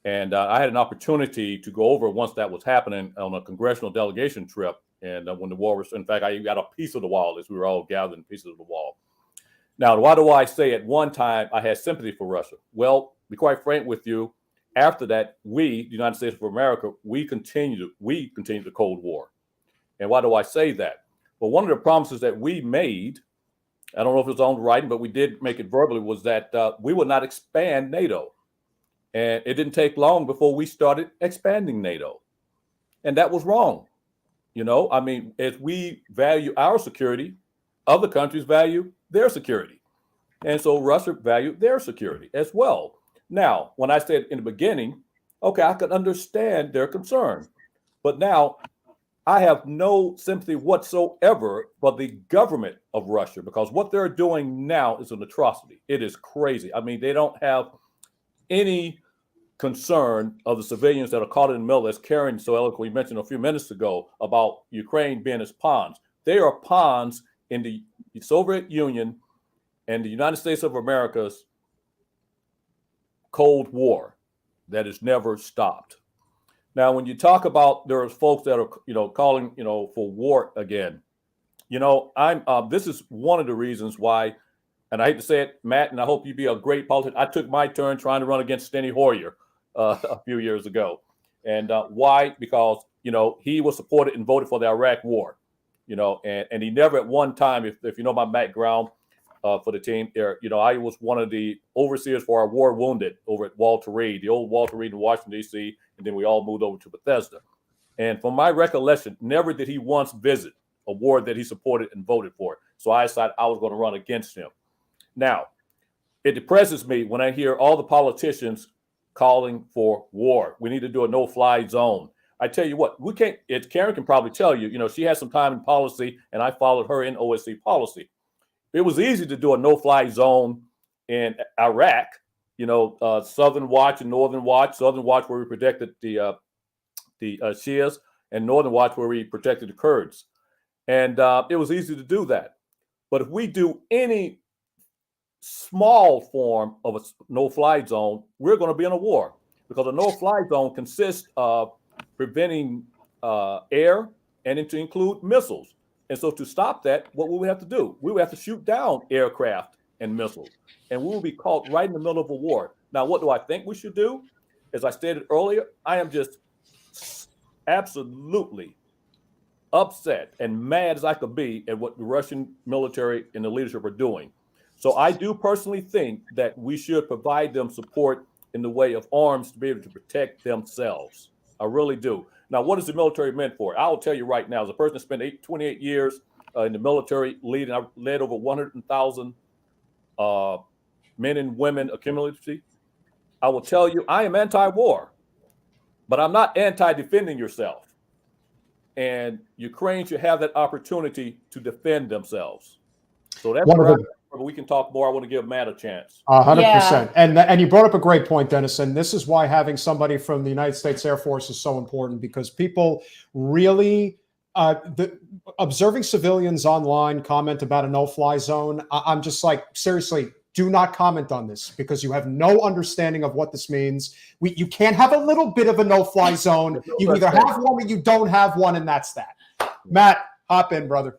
And I had an opportunity to go over once that was happening on a congressional delegation trip. And when the wall was, in fact, I got a piece of the wall as we were all gathering pieces of the wall. Now, why do I say at one time I had sympathy for Russia? Well, to be quite frank with you, after that, we, the United States of America, we continued the Cold War. And why do I say that? Well, one of the promises that we made, I don't know if it was on writing, but we did make it verbally, was that we would not expand NATO. And it didn't take long before we started expanding NATO. And that was wrong. As we value our security, other countries value their security. And so Russia valued their security as well. Now, when I said in the beginning, okay, I could understand their concern. But now I have no sympathy whatsoever for the government of Russia, because what they're doing now is an atrocity. It is crazy. They don't have any concern of the civilians that are caught in the middle, as Karen so eloquently mentioned a few minutes ago about Ukraine being as pawns. They are pawns in the Soviet Union and the United States of America's Cold War that has never stopped. Now, when you talk about there are folks that are, calling, for war again, this is one of the reasons why, and I hate to say it, Matt, and I hope you be a great politician. I took my turn trying to run against Steny Hoyer a few years ago. And why? Because, he was supported and voted for the Iraq War, and he never at one time, if you know my background for the team there, I was one of the overseers for our war wounded over at Walter Reed, the old Walter Reed in Washington, D.C., and then we all moved over to Bethesda. And from my recollection, never did he once visit a war that he supported and voted for. So I decided I was going to run against him. Now, it depresses me when I hear all the politicians calling for war. We need to do a no-fly zone. I tell you what, we can't. Karen can probably tell you, she has some time in policy, and I followed her in OSC policy. It was easy to do a no-fly zone in Iraq, Southern Watch and Northern Watch. Southern Watch where we protected the Shias, and Northern Watch where we protected the Kurds. And it was easy to do that. But if we do any small form of a no-fly zone, we're going to be in a war, because a no-fly zone consists of preventing air and to include missiles. And so to stop that, what will we have to do? We will have to shoot down aircraft and missiles, and we will be caught right in the middle of a war. Now, what do I think we should do? As I stated earlier, I am just absolutely upset and mad as I could be at what the Russian military and the leadership are doing. So I do personally think that we should provide them support in the way of arms to be able to protect themselves. I really do. Now, what is the military meant for? I'll tell you right now, as a person that spent 28 years in the military I led over 100,000 men and women accumulatively. I will tell you, I am anti-war, but I'm not anti-defending yourself. And Ukraine should have that opportunity to defend themselves. So that's where we can talk more. I want to give Matt a chance. 100%. And you brought up a great point, Dennis. And this is why having somebody from the United States Air Force is so important, because people really observing civilians online comment about a no-fly zone. I'm just like, seriously, do not comment on this, because you have no understanding of what this means. You can't have a little bit of a no-fly zone. You either have one or you don't have one, and that's that. Matt, hop in, brother.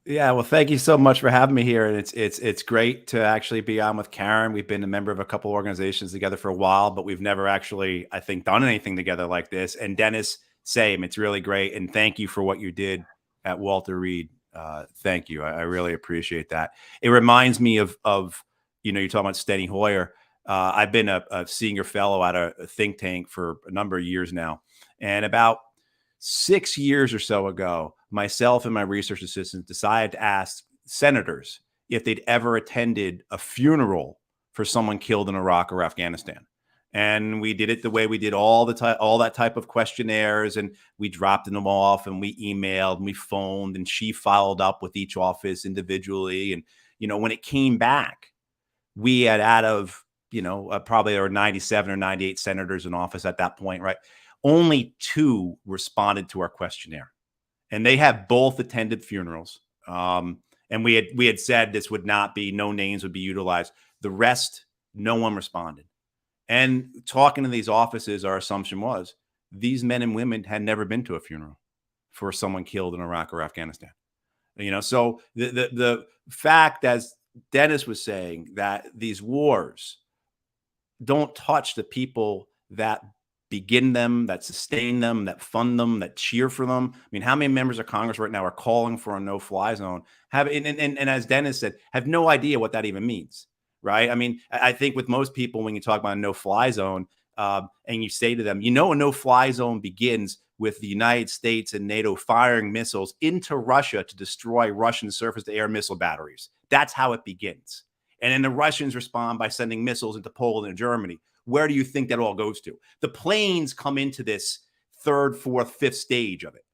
Yeah, well, thank you so much for having me here, and it's great to actually be on with Karen. We've been a member of a couple organizations together for a while, but we've never actually, I think, done anything together like this. And Dennis, same. It's really great, and thank you for what you did at Walter Reed. Thank you. I really appreciate that. It reminds me of you're talking about Steny Hoyer. I've been a senior fellow at a think tank for a number of years now, and about 6 years or so ago, myself and my research assistant decided to ask senators if they'd ever attended a funeral for someone killed in Iraq or Afghanistan. And we did it the way we did all that type of questionnaires, and we dropped them off, and we emailed, and we phoned, and she followed up with each office individually. And, when it came back, we had out of, probably there were 97 or 98 senators in office at that point, right? Only 2 responded to our questionnaire, and they have both attended funerals. And we had said this would not be, no names would be utilized. The rest, no one responded. And talking to these offices, our assumption was these men and women had never been to a funeral for someone killed in Iraq or Afghanistan. So the fact, as Dennis was saying, that these wars don't touch the people that begin them, that sustain them, that fund them, that cheer for them. I mean, how many members of Congress right now are calling for a no-fly zone? And as Dennis said, have no idea what that even means, right? I mean, I think with most people, when you talk about a no-fly zone, and you say to them, a no-fly zone begins with the United States and NATO firing missiles into Russia to destroy Russian surface-to-air missile batteries. That's how it begins. And then the Russians respond by sending missiles into Poland and Germany. Where do you think that all goes to? The planes come into this 3rd, 4th, 5th stage of it.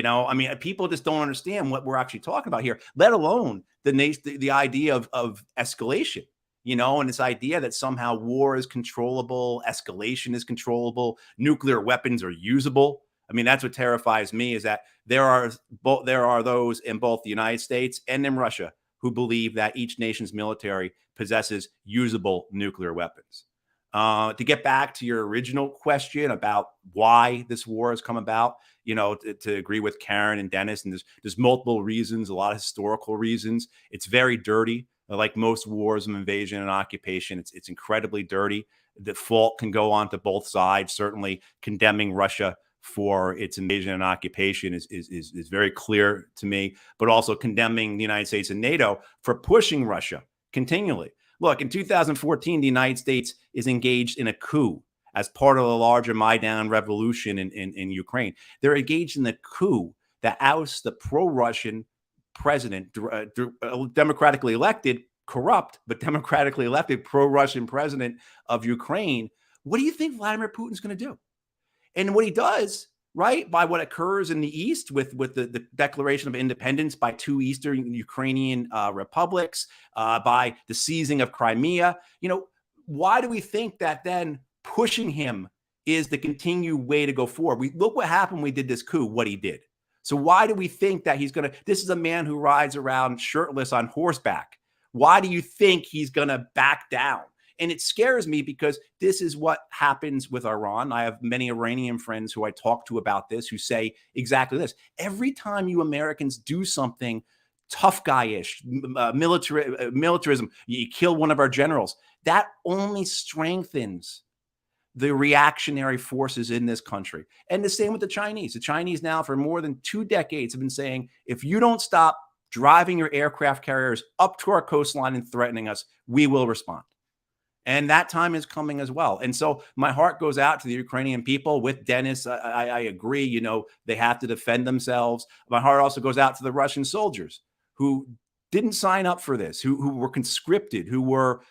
I mean, people just don't understand what we're actually talking about here, let alone the idea of escalation, and this idea that somehow war is controllable, escalation is controllable, nuclear weapons are usable. I mean, that's what terrifies me, is that there are those in both the United States and in Russia who believe that each nation's military possesses usable nuclear weapons. To get back to your original question about why this war has come about, to agree with Karen and Dennis, and there's multiple reasons, a lot of historical reasons. It's very dirty. Like most wars of invasion and occupation, it's incredibly dirty. The fault can go on to both sides. Certainly condemning Russia for its invasion and occupation is very clear to me, but also condemning the United States and NATO for pushing Russia continually. Look, in 2014, the United States is engaged in a coup as part of the larger Maidan revolution in Ukraine. They're engaged in the coup that ousts the pro-Russian president, democratically elected, corrupt, but democratically elected pro-Russian president of Ukraine. What do you think Vladimir Putin's going to do? And what he does, right, by what occurs in the East with the declaration of independence by 2 Eastern Ukrainian republics, by the seizing of Crimea, why do we think that then pushing him is the continued way to go forward? Look what happened when we did this coup, what he did. So why do we think that this is a man who rides around shirtless on horseback. Why do you think he's going to back down? And it scares me, because this is what happens with Iran. I have many Iranian friends who I talk to about this who say exactly this. Every time you Americans do something tough guy-ish, militarism, you kill one of our generals, that only strengthens the reactionary forces in this country. And the same with the Chinese. The Chinese now for more than 2 decades have been saying, if you don't stop driving your aircraft carriers up to our coastline and threatening us, we will respond. And that time is coming as well. And so my heart goes out to the Ukrainian people. With Dennis, I agree, you know, they have to defend themselves. My heart also goes out to the Russian soldiers who didn't sign up for this, who were conscripted, who were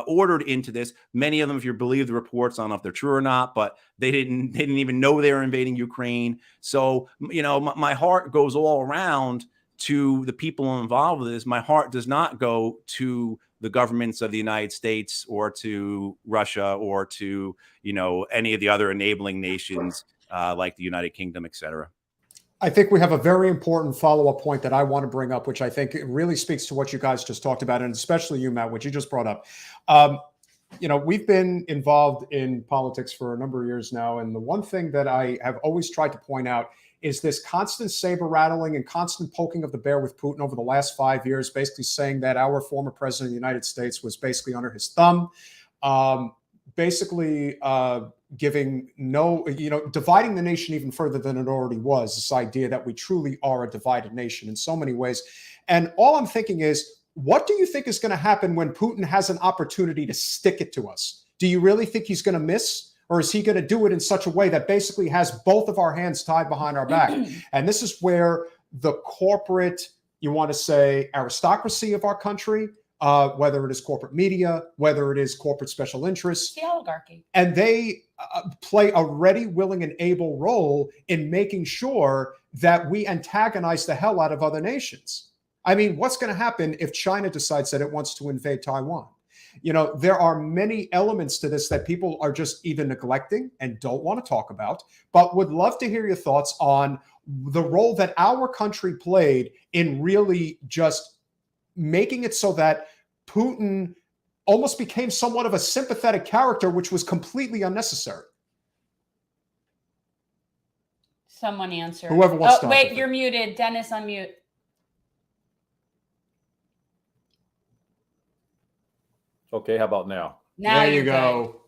ordered into this. Many of them, if you believe the reports, I don't know if they're true or not, but they didn't even know they were invading Ukraine. So, you know, my heart goes all around to the people involved with this. My heart does not go to the governments of the United States or to Russia or to, you know, any of the other enabling nations like the United Kingdom, et cetera. I think we have a very important follow-up point that I want to bring up, which I think it really speaks to what you guys just talked about, and especially you, Matt, which you just brought up. You know, we've been involved in politics for a number of years now, and the one thing that I have always tried to point out is this constant saber rattling and constant poking of the bear with Putin over the last 5 years, basically saying that our former president of the United States was basically under his thumb, giving no, you know, dividing the nation even further than it already was, this idea that we truly are a divided nation in so many ways. And all I'm thinking is, what do you think is going to happen when Putin has an opportunity to stick it to us? Do you really think he's going to miss? Or is he going to do it in such a way that basically has both of our hands tied behind our back? And this is where the corporate, you want to say, aristocracy of our country, whether it is corporate media, whether it is corporate special interests, The oligarchy. and they play a ready, willing, and able role in making sure that we antagonize the hell out of other nations. I mean, what's going to happen if China decides that it wants to invade Taiwan? You know, there are many elements to this that people are just either neglecting and don't want to talk about, but would love to hear your thoughts on the role that our country played in really just making it so that Putin almost became somewhat of a sympathetic character, which was completely unnecessary. Someone answer. Whoever wants to. Wait, you're muted. Dennis, unmute. Okay, how about now? Now there you you're go.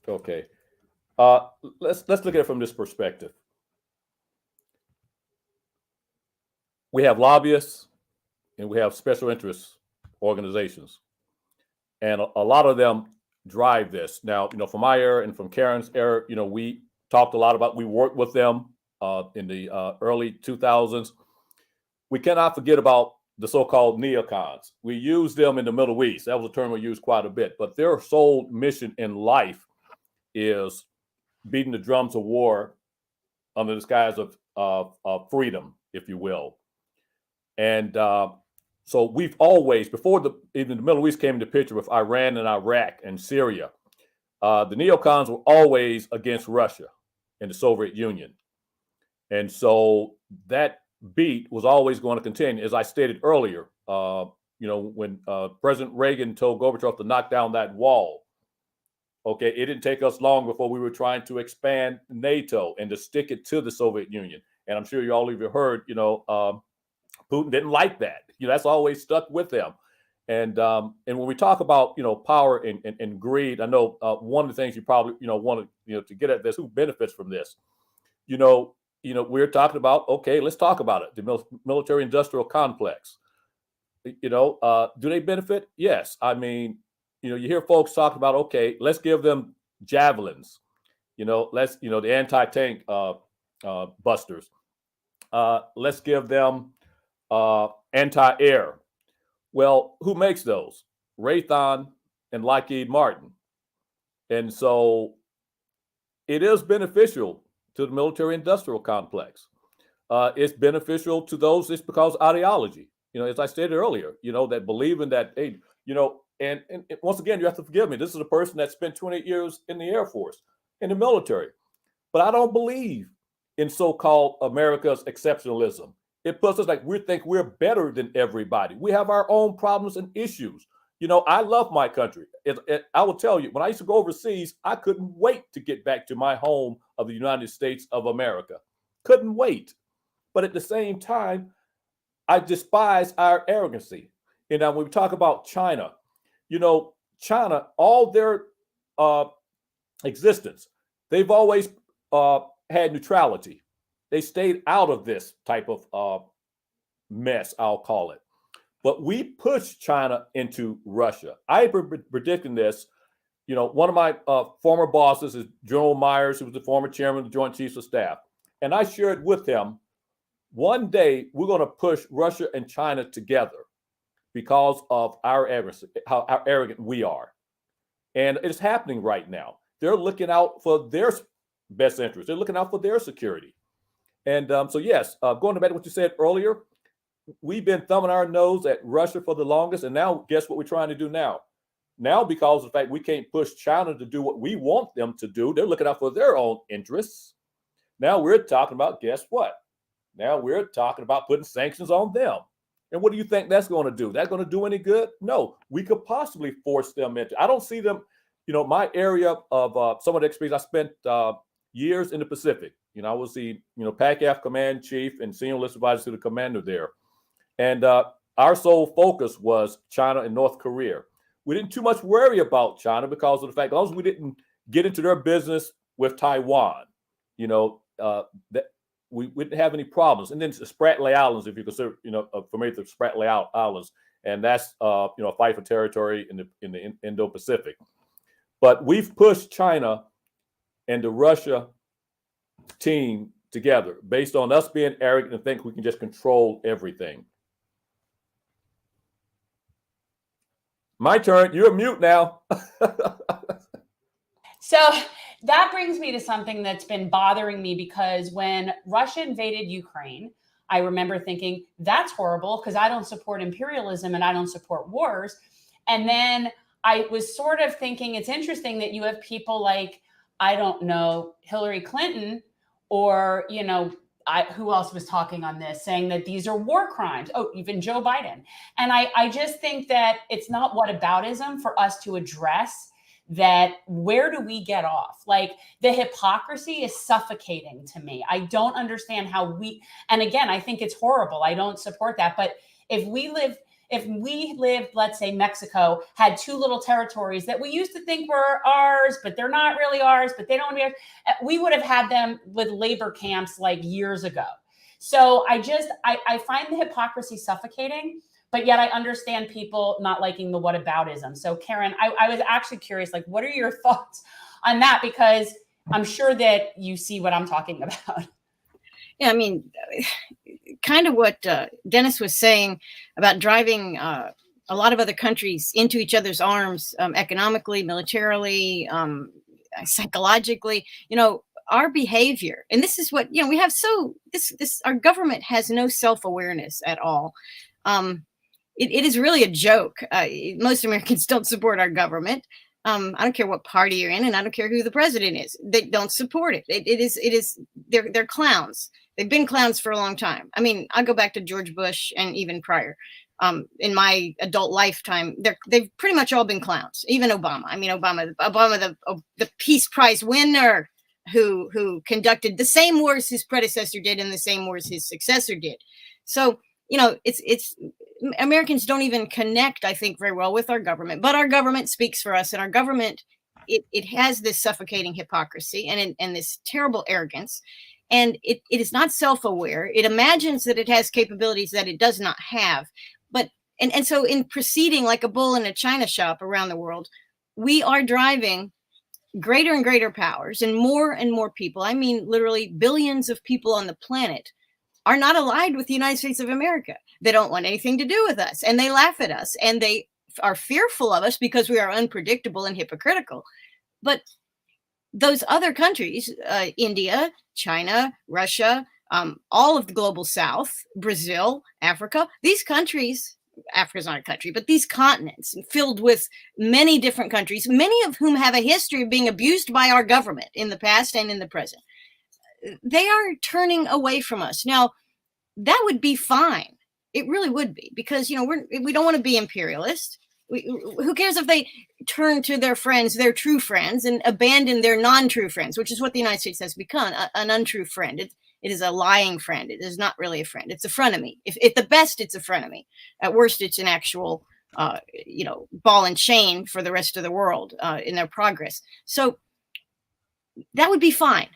good. Okay. Let's look at it from this perspective. We have lobbyists and we have special interest organizations. And a lot of them drive this. Now, you know, from my era and from Karen's era, you know, we talked a lot about, we worked with them in the early 2000s. We cannot forget about the so-called neocons. We use them in the Middle East. That was a term we used quite a bit. But their sole mission in life is beating the drums of war under the skies of freedom, if you will. And so we've always, before even the Middle East came into the picture with Iran and Iraq and Syria, the neocons were always against Russia and the Soviet Union. And so that beat was always going to continue. As I stated earlier, you know, when President Reagan told Gorbachev to knock down that wall, okay, it didn't take us long before we were trying to expand NATO and to stick it to the Soviet Union. And I'm sure you all have heard, you know, Putin didn't like that. You know, that's always stuck with them. And when we talk about, you know, power and greed, I know one of the things you probably, you know, want to, you know, to get at this, who benefits from this? You know, we're talking about, okay, let's talk about it. The military industrial complex, you know, do they benefit? Yes. I mean, you know, you hear folks talk about, okay, let's give them javelins, you know, the anti-tank busters. Let's give them anti-air. Well, who makes those? Raytheon and Lockheed Martin. And so it is beneficial to the military industrial complex. It's beneficial to those just because ideology, you know, as I stated earlier, you know, that believing that, hey, you know, and once again, you have to forgive me. This is a person that spent 28 years in the Air Force, in the military. But I don't believe in so-called America's exceptionalism. It puts us like we think we're better than everybody. We have our own problems and issues. You know, I love my country. I will tell you, when I used to go overseas, I couldn't wait to get back to my home of the United States of America. Couldn't wait. But at the same time, I despise our arrogancy. And now when we talk about China, you know, China, all their existence, they've always had neutrality. They stayed out of this type of mess, I'll call it. But we pushed China into Russia. I've been predicting this one of my former bosses is General Myers, who was the former chairman of the Joint Chiefs of Staff. And I shared with him, one day we're going to push Russia and China together because of our arrogance, how arrogant we are. And it's happening right now. They're looking out for their best interest. They're looking out for their security. And so, yes, going back to what you said earlier, we've been thumbing our nose at Russia for the longest. And now guess what we're trying to do now? Now, because of the fact we can't push China to do what we want them to do, they're looking out for their own interests. Now we're talking about, guess what? Now we're talking about putting sanctions on them. And what do you think that's going to do? That's going to do any good? No, we could possibly force them into. I don't see them, my area of some of the experience, I spent years in the Pacific. I was the, PACAF command chief and senior list advisor to the commander there. And our sole focus was China and North Korea. We didn't too much worry about China because of the fact, as long as we didn't get into their business with Taiwan, that we didn't have any problems. And then the Spratly Islands, if you consider, familiar with the Spratly Islands, and that's a fight for territory in the Indo-Pacific. But we've pushed China and the Russia team together based on us being arrogant and think we can just control everything. My turn. You're mute now. So that brings me to something that's been bothering me, because when Russia invaded Ukraine, I remember thinking that's horrible because I don't support imperialism and I don't support wars. And then I was sort of thinking it's interesting that you have people like, I don't know, Hillary Clinton, or, who else was talking on this, saying that these are war crimes. Oh, even Joe Biden. And I just think that it's not whataboutism for us to address that. Where do we get off? Like, the hypocrisy is suffocating to me. I don't understand how and again, I think it's horrible. I don't support that. But if we lived, let's say Mexico had two little territories that we used to think were ours, but they're not really ours, but they don't want to be ours, we would have had them with labor camps like years ago. So I find the hypocrisy suffocating, but yet I understand people not liking the whataboutism. So Karen, I was actually curious, like, what are your thoughts on that? Because I'm sure that you see what I'm talking about. Yeah, I mean, kind of what Dennis was saying about driving a lot of other countries into each other's arms, economically, militarily, psychologically, our behavior. And this is what, we have our government has no self-awareness at all. It is really a joke. Most Americans don't support our government. I don't care what party you're in, and I don't care who the president is. They don't support it. They're clowns. They've been clowns for a long time. I mean, I go back to George Bush and even prior. In my adult lifetime, they've pretty much all been clowns. Even Obama. I mean, Obama, the Peace Prize winner, who conducted the same wars his predecessor did and the same wars his successor did. So, it's Americans don't even connect, I think, very well with our government, but our government speaks for us, and our government, it has this suffocating hypocrisy and this terrible arrogance. And it is not self-aware. It imagines that it has capabilities that it does not have. But and so in proceeding like a bull in a china shop around the world, we are driving greater and greater powers and more people. I mean, literally billions of people on the planet are not allied with the United States of America. They don't want anything to do with us, and they laugh at us, and they are fearful of us because we are unpredictable and hypocritical. But those other countries, India, China, Russia, all of the global South, Brazil, Africa, these countries, Africa's not a country, but these continents filled with many different countries, many of whom have a history of being abused by our government in the past and in the present. They are turning away from us. Now, that would be fine. It really would be, because, we don't want to be imperialist. Who cares if they turn to their friends, their true friends, and abandon their non-true friends, which is what the United States has become, an untrue friend. It is a lying friend. It is not really a friend. It's a frenemy. If at the best, it's a frenemy. At worst, it's an actual, ball and chain for the rest of the world in their progress. So that would be fine,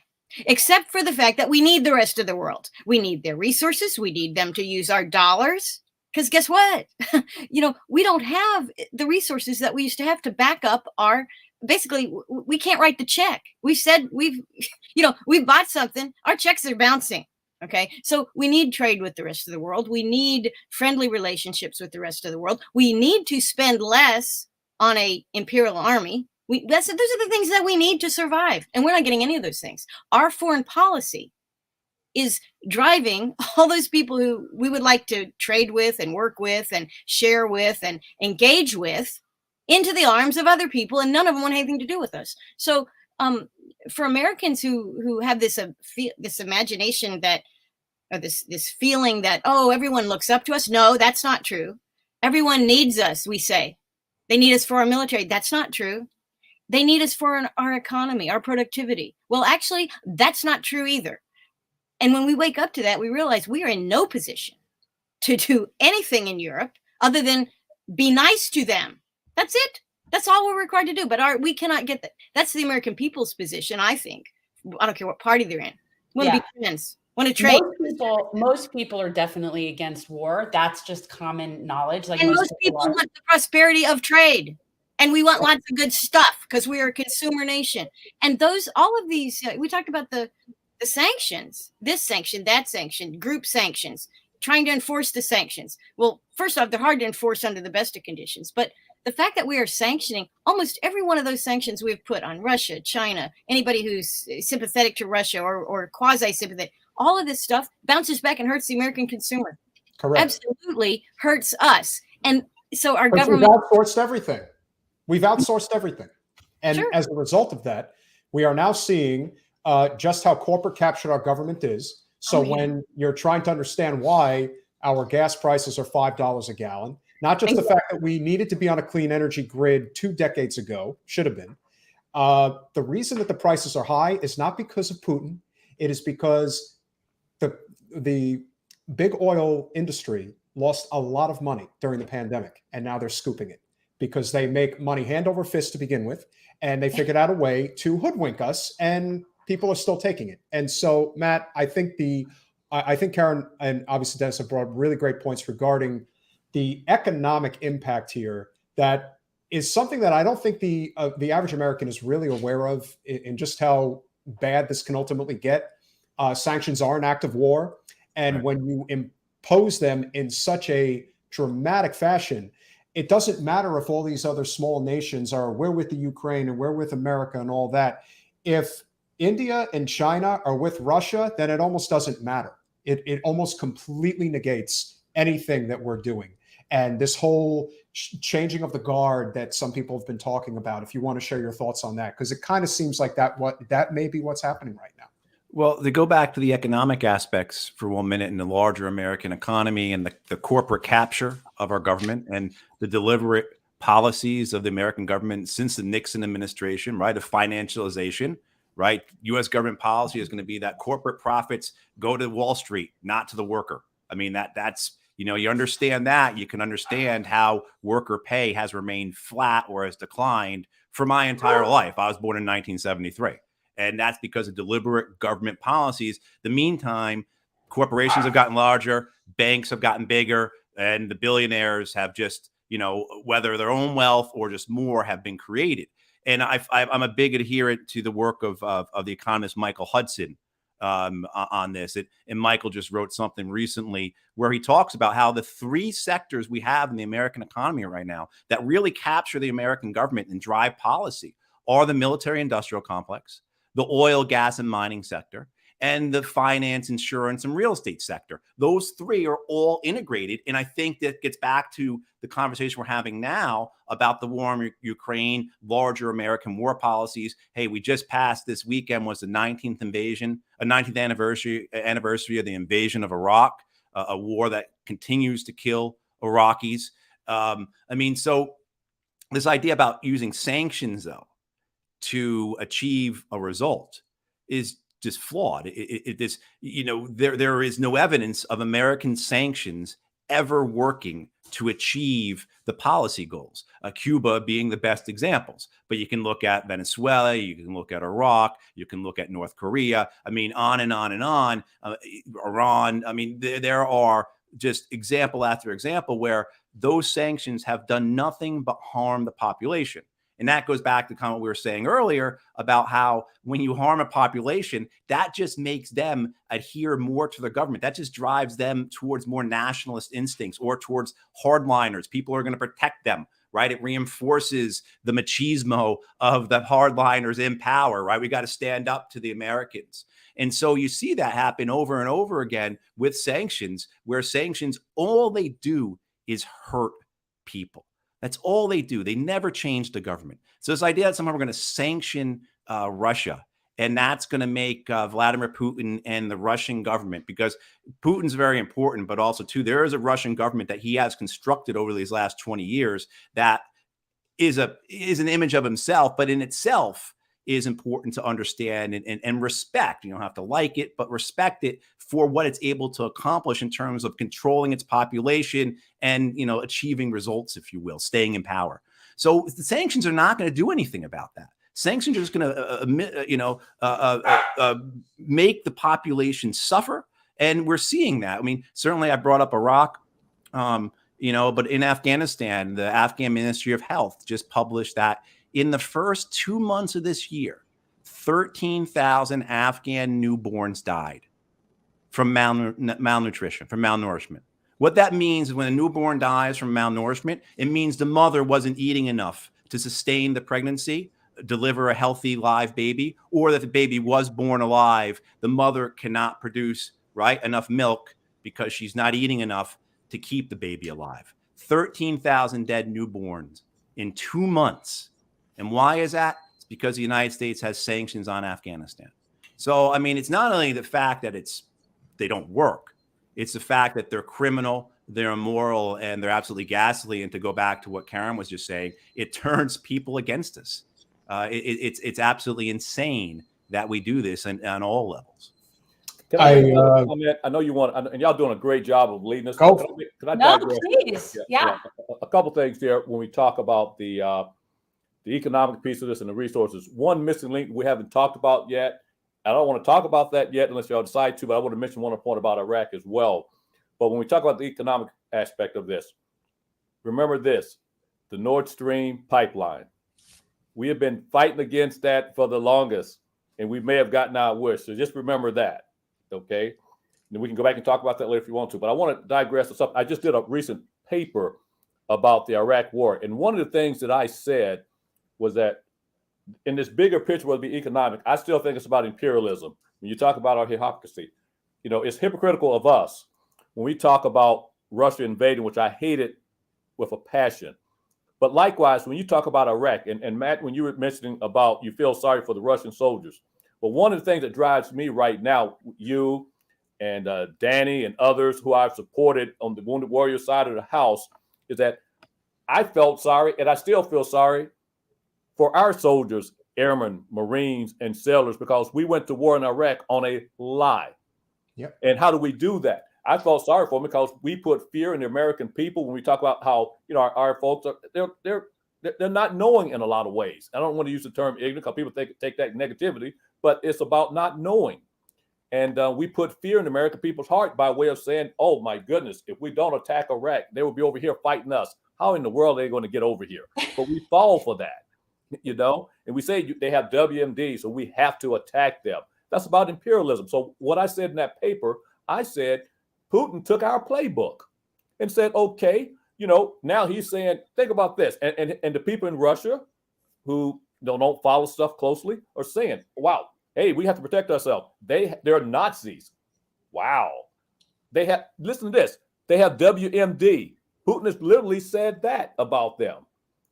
except for the fact that we need the rest of the world. We need their resources. We need them to use our dollars. Because guess what? We don't have the resources that we used to have to back up our basically we can't write the check. We've said we've bought something. Our checks are bouncing. Okay, so we need trade with the rest of the world. We need friendly relationships with the rest of the world. We need to spend less on a imperial army. Those are the things that we need to survive, and we're not getting any of those things. Our foreign policy is driving all those people who we would like to trade with and work with and share with and engage with into the arms of other people, and none of them want anything to do with us. So for Americans who have this imagination that, or this feeling that, oh, everyone looks up to us. No, that's not true. Everyone needs us, we say. They need us for our military. That's not true. They need us for our economy, our productivity. Well, actually, that's not true either. And when we wake up to that, we realize we are in no position to do anything in Europe other than be nice to them. That's it. That's all we're required to do. But we cannot get that. That's the American people's position, I think. I don't care what party they're in. Want to be friends. Want to trade. Most people are definitely against war. That's just common knowledge. Like, and most people want the prosperity of trade. And we want lots of good stuff because we are a consumer nation. And all of these, we talked about the sanctions, this sanction, that sanction, group sanctions, trying to enforce the sanctions. Well, first off, they're hard to enforce under the best of conditions. But the fact that we are sanctioning almost every one of those sanctions we've put on Russia, China, anybody who's sympathetic to Russia or quasi-sympathetic, all of this stuff bounces back and hurts the American consumer. Correct. Absolutely hurts us. And so our government... We've outsourced everything. We've outsourced everything. And as a result of that, we are now seeing just how corporate captured our government is. So when you're trying to understand why our gas prices are $5 a gallon, not just the fact that we needed to be on a clean energy grid 2 decades ago, should have been. The reason that the prices are high is not because of Putin. It is because the big oil industry lost a lot of money during the pandemic, and now they're scooping it because they make money hand over fist to begin with, and they figured out a way to hoodwink us, and people are still taking it. And so, Matt, I think Karen and obviously Dennis have brought really great points regarding the economic impact here that is something that I don't think the average American is really aware of in just how bad this can ultimately get. Sanctions are an act of war. And when you impose them in such a dramatic fashion, it doesn't matter if all these other small nations we're with the Ukraine and we're with America and all that. If India and China are with Russia, then it almost doesn't matter. It almost completely negates anything that we're doing. And this whole changing of the guard that some people have been talking about, if you want to share your thoughts on that, because it kind of seems like that may be what's happening right now. Well, to go back to the economic aspects for 1 minute in the larger American economy and the corporate capture of our government and the deliberate policies of the American government since the Nixon administration, right, of financialization, right? U.S. government policy is going to be that corporate profits go to Wall Street, not to the worker. I mean, that's, you understand that, you can understand how worker pay has remained flat or has declined for my entire life. I was born in 1973. And that's because of deliberate government policies. The meantime, corporations have gotten larger, banks have gotten bigger, and the billionaires have just, whether their own wealth or just more have been created. And I'm a big adherent to the work of the economist Michael Hudson on this. And Michael just wrote something recently where he talks about how the 3 sectors we have in the American economy right now that really capture the American government and drive policy are the military industrial complex, the oil, gas, and mining sector, and the finance, insurance, and real estate sector. Those 3 are all integrated. And I think that gets back to the conversation we're having now about the war in Ukraine, larger American war policies. Hey, we just passed this weekend was the 19th anniversary of the invasion of Iraq, a war that continues to kill Iraqis. So this idea about using sanctions, though, to achieve a result is just flawed. There is no evidence of American sanctions ever working to achieve the policy goals. Cuba being the best examples, but you can look at Venezuela, you can look at Iraq, you can look at North Korea. I mean, on and on and on. Iran. I mean, there are just example after example where those sanctions have done nothing but harm the population. And that goes back to kind of what we were saying earlier about how when you harm a population, that just makes them adhere more to their government. That just drives them towards more nationalist instincts or towards hardliners. People are going to protect them, right? It reinforces the machismo of the hardliners in power, right? We got to stand up to the Americans. And so you see that happen over and over again with sanctions, where sanctions, all they do is hurt people. That's all they do. They never change the government. So this idea that somehow we're going to sanction Russia, and that's going to make Vladimir Putin and the Russian government, because Putin's very important, but also too, there is a Russian government that he has constructed over these last 20 years that is an image of himself, but in itself is important to understand and respect. You don't have to like it, but respect it for what it's able to accomplish in terms of controlling its population and, you know, achieving results, if you will, staying in power. So the sanctions are not going to do anything about that. Sanctions are just going to, make the population suffer. And we're seeing that. I mean, certainly I brought up Iraq, but in Afghanistan, the Afghan Ministry of Health just published that in the first 2 months of this year, 13,000 Afghan newborns died from malnutrition, from malnourishment. What that means is when a newborn dies from malnourishment, it means the mother wasn't eating enough to sustain the pregnancy, deliver a healthy live baby, or that the baby was born alive. The mother cannot produce enough milk because she's not eating enough to keep the baby alive. 13,000 dead newborns in 2 months. And why is that? It's because the United States has sanctions on Afghanistan. So, I mean, it's not only the fact that they don't work. It's the fact that they're criminal, they're immoral, and they're absolutely ghastly. And to go back to what Karen was just saying, it turns people against us. It's absolutely insane that we do this on all levels. I know you want, and y'all doing a great job of leading us. Can I digress? Please. Yeah. A couple things there when we talk about the economic piece of this and the resources. One missing link we haven't talked about yet. I don't want to talk about that yet unless y'all decide to, but I want to mention one point about Iraq as well. But when we talk about the economic aspect of this, remember this, the Nord Stream pipeline. We have been fighting against that for the longest, and we may have gotten our wish. So just remember that, okay? And we can go back and talk about that later if you want to. But I want to digress to something. I just did a recent paper about the Iraq war. And one of the things that I said was that in this bigger picture, whether it be economic, I still think it's about imperialism. When you talk about our hypocrisy, it's hypocritical of us when we talk about Russia invading, which I hated with a passion. But likewise, when you talk about Iraq, and Matt, when you were mentioning about you feel sorry for the Russian soldiers, but one of the things that drives me right now, you and Danny and others who I've supported on the Wounded Warrior side of the house, is that I felt sorry, and I still feel sorry for our soldiers, airmen, Marines, and sailors, because we went to war in Iraq on a lie. Yep. And how do we do that? I felt sorry for them because we put fear in the American people when we talk about how our folks are they're not knowing in a lot of ways. I don't want to use the term ignorant because people take that negativity, but it's about not knowing. And we put fear in the American people's heart by way of saying, "Oh my goodness, if we don't attack Iraq, they will be over here fighting us. How in the world are they going to get over here?" But we fall for that. And we say they have WMD, so we have to attack them. That's about imperialism. So what I said in that paper, I said Putin took our playbook and said, okay, now he's saying, think about this. And the people in Russia who don't follow stuff closely are saying, wow, hey, we have to protect ourselves. They're Nazis. Wow. Listen to this. They have WMD. Putin has literally said that about them.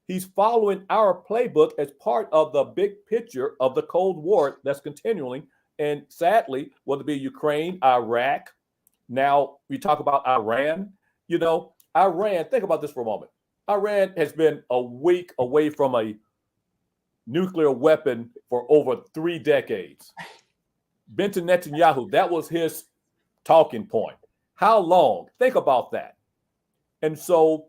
He's following our playbook as part of the big picture of the Cold War that's continuing. And sadly, whether it be Ukraine, Iraq, now we talk about Iran. Iran, think about this for a moment. Iran has been a week away from a nuclear weapon for over 3 decades. Benjamin Netanyahu, that was his talking point. How long? Think about that. And so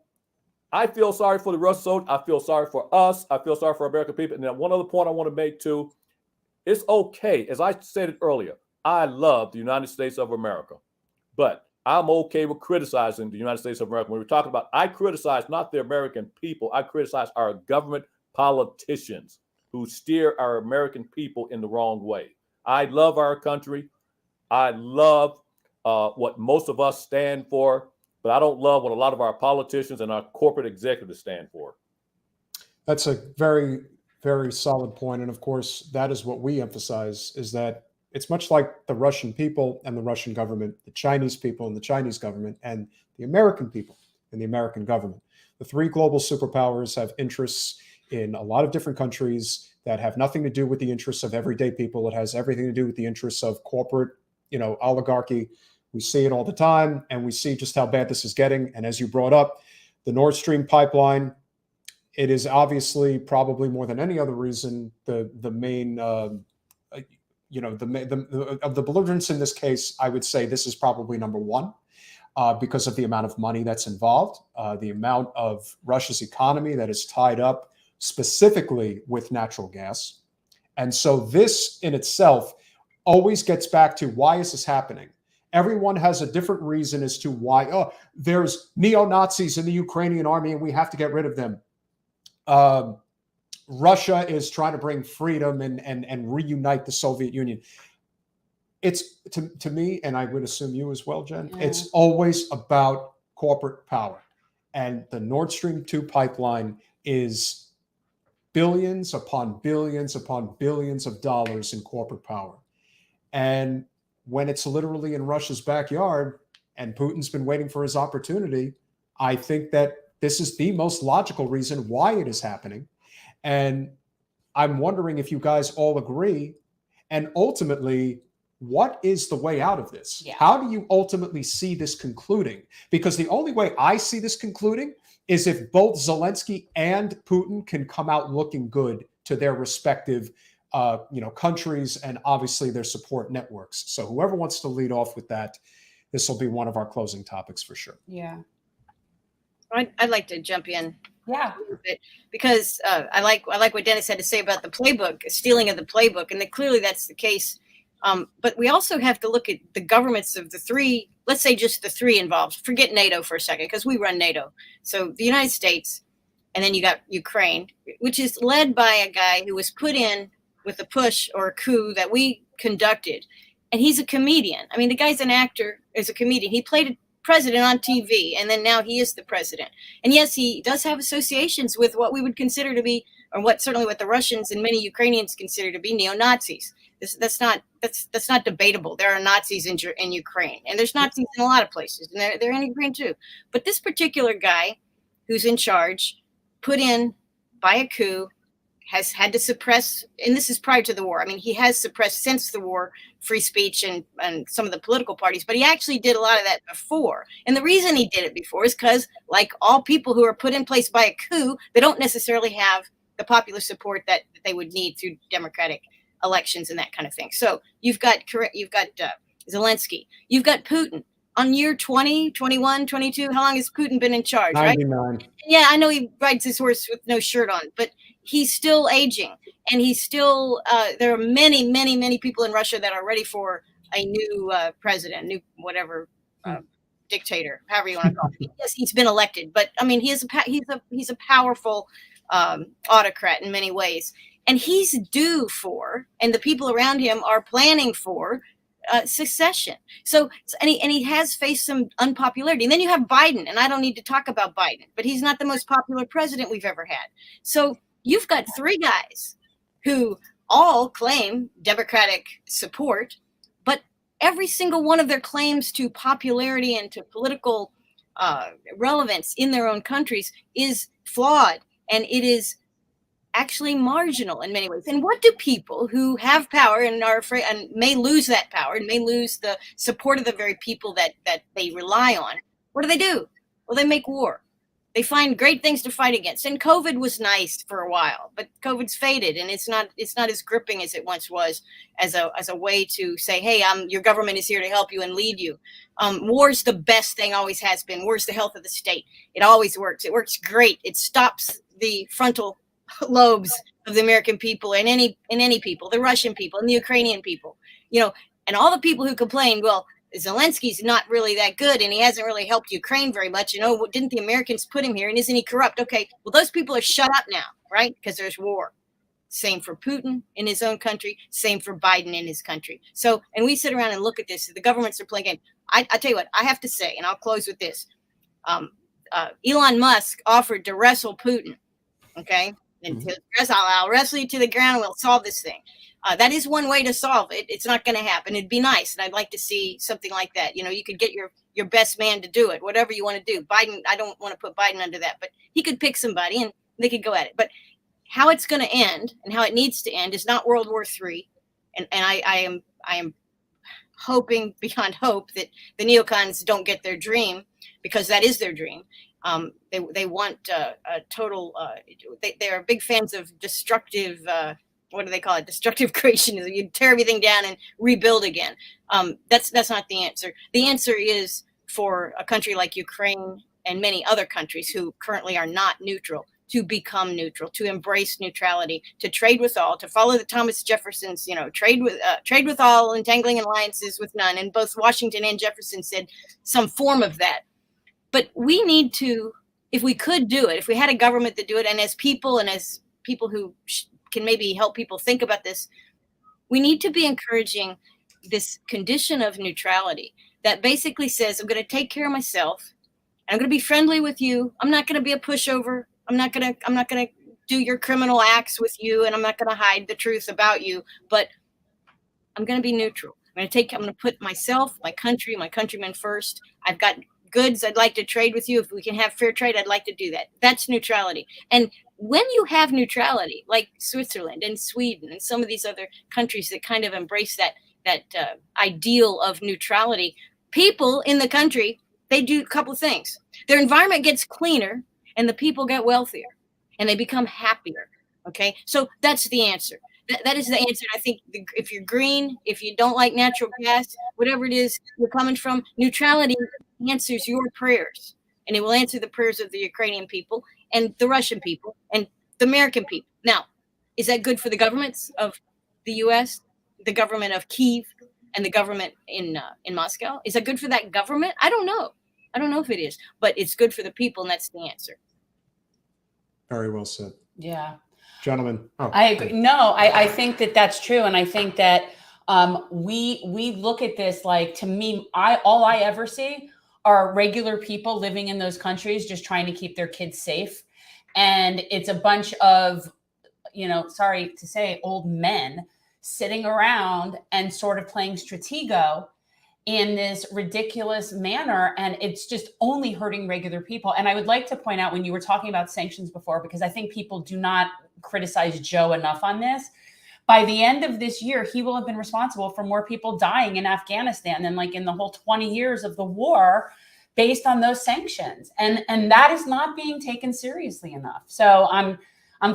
I feel sorry for the Russian soldiers. I feel sorry for us. I feel sorry for American people. And then one other point I want to make too, it's okay. As I said it earlier, I love the United States of America, but I'm okay with criticizing the United States of America. When we're talking about, I criticize not the American people. I criticize our government politicians who steer our American people in the wrong way. I love our country. I love what most of us stand for, but I don't love what a lot of our politicians and our corporate executives stand for. That's a very, very solid point. And of course, that is what we emphasize, is that it's much like the Russian people and the Russian government, the Chinese people and the Chinese government, and the American people and the American government. The three global superpowers have interests in a lot of different countries that have nothing to do with the interests of everyday people. It has everything to do with the interests of corporate, oligarchy. We see it all the time, and we see just how bad this is getting. And as you brought up, the Nord Stream pipeline, it is obviously, probably more than any other reason, the main, of the belligerents in this case, I would say this is probably number one, because of the amount of money that's involved, the amount of Russia's economy that is tied up specifically with natural gas. And so this in itself always gets back to, why is this happening? Everyone has a different reason as to why. Oh, there's neo-Nazis in the Ukrainian army and we have to get rid of them. Russia is trying to bring freedom and reunite the Soviet Union. It's to me, and I would assume you as well, Jen, it's always about corporate power. And the Nord Stream 2 pipeline is billions upon billions upon billions of dollars in corporate power. And when it's literally in Russia's backyard and Putin's been waiting for his opportunity, I think that this is the most logical reason why it is happening. And I'm wondering if you guys all agree. And ultimately, what is the way out of this? Yeah. How do you ultimately see this concluding? Because the only way I see this concluding is if both Zelensky and Putin can come out looking good to their respective countries and obviously their support networks. So whoever wants to lead off with that, this will be one of our closing topics for sure. Yeah. I'd like to jump in. Yeah. Because I like what Dennis had to say about the playbook, stealing of the playbook, and clearly that's the case. But we also have to look at the governments of the three, let's say just the three involved. Forget NATO for a second, because we run NATO. So the United States, and then you got Ukraine, which is led by a guy who was put in with a push or a coup that we conducted. And he's a comedian. I mean, the guy's an actor, is a comedian. He played a president on TV, and then now he is the president. And yes, he does have associations with what we would consider to be, or what the Russians and many Ukrainians consider to be neo-Nazis. That's not debatable. There are Nazis in Ukraine, and there's Nazis in a lot of places, and they're in Ukraine too. But this particular guy who's in charge, put in by a coup, has had to suppress, and this is prior to the war. I mean, he has suppressed since the war free speech and some of the political parties, but he actually did a lot of that before. And the reason he did it before is because, like all people who are put in place by a coup, they don't necessarily have the popular support that they would need through democratic elections and that kind of thing. So you've got Zelensky, you've got Putin on year 20, 21, 22. How long has Putin been in charge? 99. Right? Yeah, I know he rides his horse with no shirt on, but he's still aging, and he's still. There are many, many, many people in Russia that are ready for a new president, new whatever dictator, however you want to call it. Yes, he's been elected, but I mean, he's a powerful autocrat in many ways, and he's due for, and the people around him are planning for secession. So, and he has faced some unpopularity. And then you have Biden, and I don't need to talk about Biden, but he's not the most popular president we've ever had. So you've got three guys who all claim Democratic support, but every single one of their claims to popularity and to political relevance in their own countries is flawed, and it is actually marginal in many ways. And what do people who have power and are afraid and may lose that power and may lose the support of the very people that they rely on, what do? Well, they make war. They find great things to fight against. And COVID was nice for a while, but COVID's faded, and it's not as gripping as it once was as a way to say, hey, your government is here to help you and lead you. War's the best thing, always has been. War's the health of the state. It always works. It works great. It stops the frontal lobes of the American people and any people, the Russian people and the Ukrainian people, and all the people who complain, well, Zelensky's not really that good, and he hasn't really helped Ukraine very much. You know, didn't the Americans put him here, and isn't he corrupt? Okay, well, those people are shut up now, right? Because there's war. Same for Putin in his own country. Same for Biden in his country. So, and we sit around and look at this. The governments are playing game. I tell you what, I have to say, and I'll close with this. Elon Musk offered to wrestle Putin, okay? And I'll wrestle you to the ground and we'll solve this thing. That is one way to solve it. It's not going to happen. It'd be nice, and I'd like to see something like that. You know, you could get your best man to do it, whatever you want to do. Biden, I don't want to put Biden under that, but he could pick somebody and they could go at it. But how it's going to end and how it needs to end is not World War III. And I am hoping beyond hope that the neocons don't get their dream, because that is their dream. They want a total. They are big fans of destructive. What do they call it? Destructive creationism. You tear everything down and rebuild again. That's not the answer. The answer is for a country like Ukraine and many other countries who currently are not neutral to become neutral, to embrace neutrality, to trade with all, to follow the Thomas Jefferson's, trade with all, entangling alliances with none. And both Washington and Jefferson said some form of that. But we need to, if we could do it, if we had a government that do it, and as people who can maybe help people think about this, we need to be encouraging this condition of neutrality that basically says, I'm going to take care of myself. I'm going to be friendly with you. I'm not going to be a pushover. I'm not going to do your criminal acts with you, and I'm not going to hide the truth about you, but I'm going to be neutral. I'm going to put myself, my country, my countrymen first. I've got goods I'd like to trade with you. If we can have fair trade, I'd like to do that. That's neutrality. And when you have neutrality, like Switzerland and Sweden and some of these other countries that kind of embrace that ideal of neutrality, people in the country, they do a couple of things. Their environment gets cleaner, and the people get wealthier, and they become happier. Okay, so that's the answer. That is the answer. I think if you're green, if you don't like natural gas, whatever it is you're coming from, neutrality answers your prayers, and it will answer the prayers of the Ukrainian people and the Russian people and the American people. Now, is that good for the governments of the U.S., the government of Kyiv, and the government in Moscow? Is that good for that government? I don't know. I don't know if it is, but it's good for the people, and that's the answer. Very well said. Yeah. Gentlemen. Oh, I agree. No, I think that that's true. And I think that we look at this like, to me, all I ever see are regular people living in those countries just trying to keep their kids safe. And it's a bunch of, sorry to say, old men sitting around and sort of playing Stratego in this ridiculous manner. And it's just only hurting regular people. And I would like to point out, when you were talking about sanctions before, because I think people do not criticize Joe enough on this, by the end of this year, he will have been responsible for more people dying in Afghanistan than like in the whole 20 years of the war, based on those sanctions. And that is not being taken seriously enough. So I'm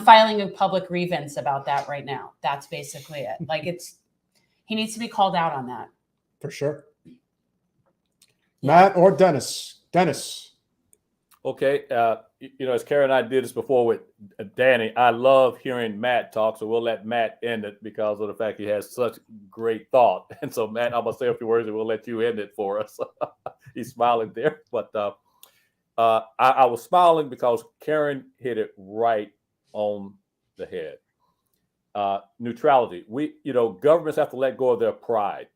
filing a public grievance about that right now. That's basically it. Like, he needs to be called out on that. For sure. Matt or Dennis? Dennis. Okay. As Karen and I did this before with Danny, I love hearing Matt talk. So we'll let Matt end it because of the fact he has such great thought. And so, Matt, I'm going to say a few words and we'll let you end it for us. He's smiling there. But I was smiling because Karen hit it right on the head. Neutrality. Governments have to let go of their pride.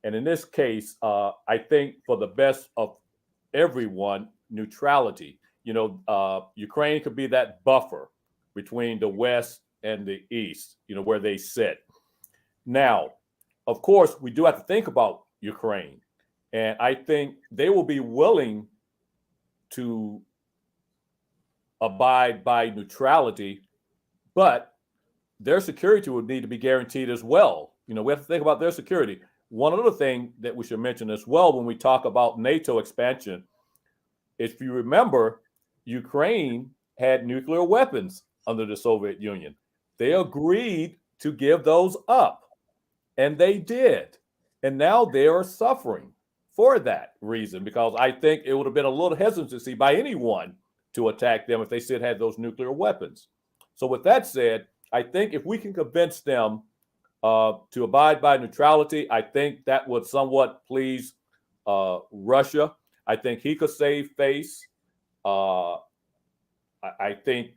And in this case, I think for the best of everyone, neutrality. Ukraine could be that buffer between the West and the East, where they sit. Now, of course, we do have to think about Ukraine. And I think they will be willing to abide by neutrality, but their security would need to be guaranteed as well. We have to think about their security. One other thing that we should mention as well when we talk about NATO expansion, if you remember, Ukraine had nuclear weapons under the Soviet Union. They agreed to give those up, and they did. And now they are suffering for that reason, because I think it would have been a little hesitancy by anyone to attack them if they still had those nuclear weapons. So with that said, I think if we can convince them to abide by neutrality, I think that would somewhat please Russia. I think he could save face. I think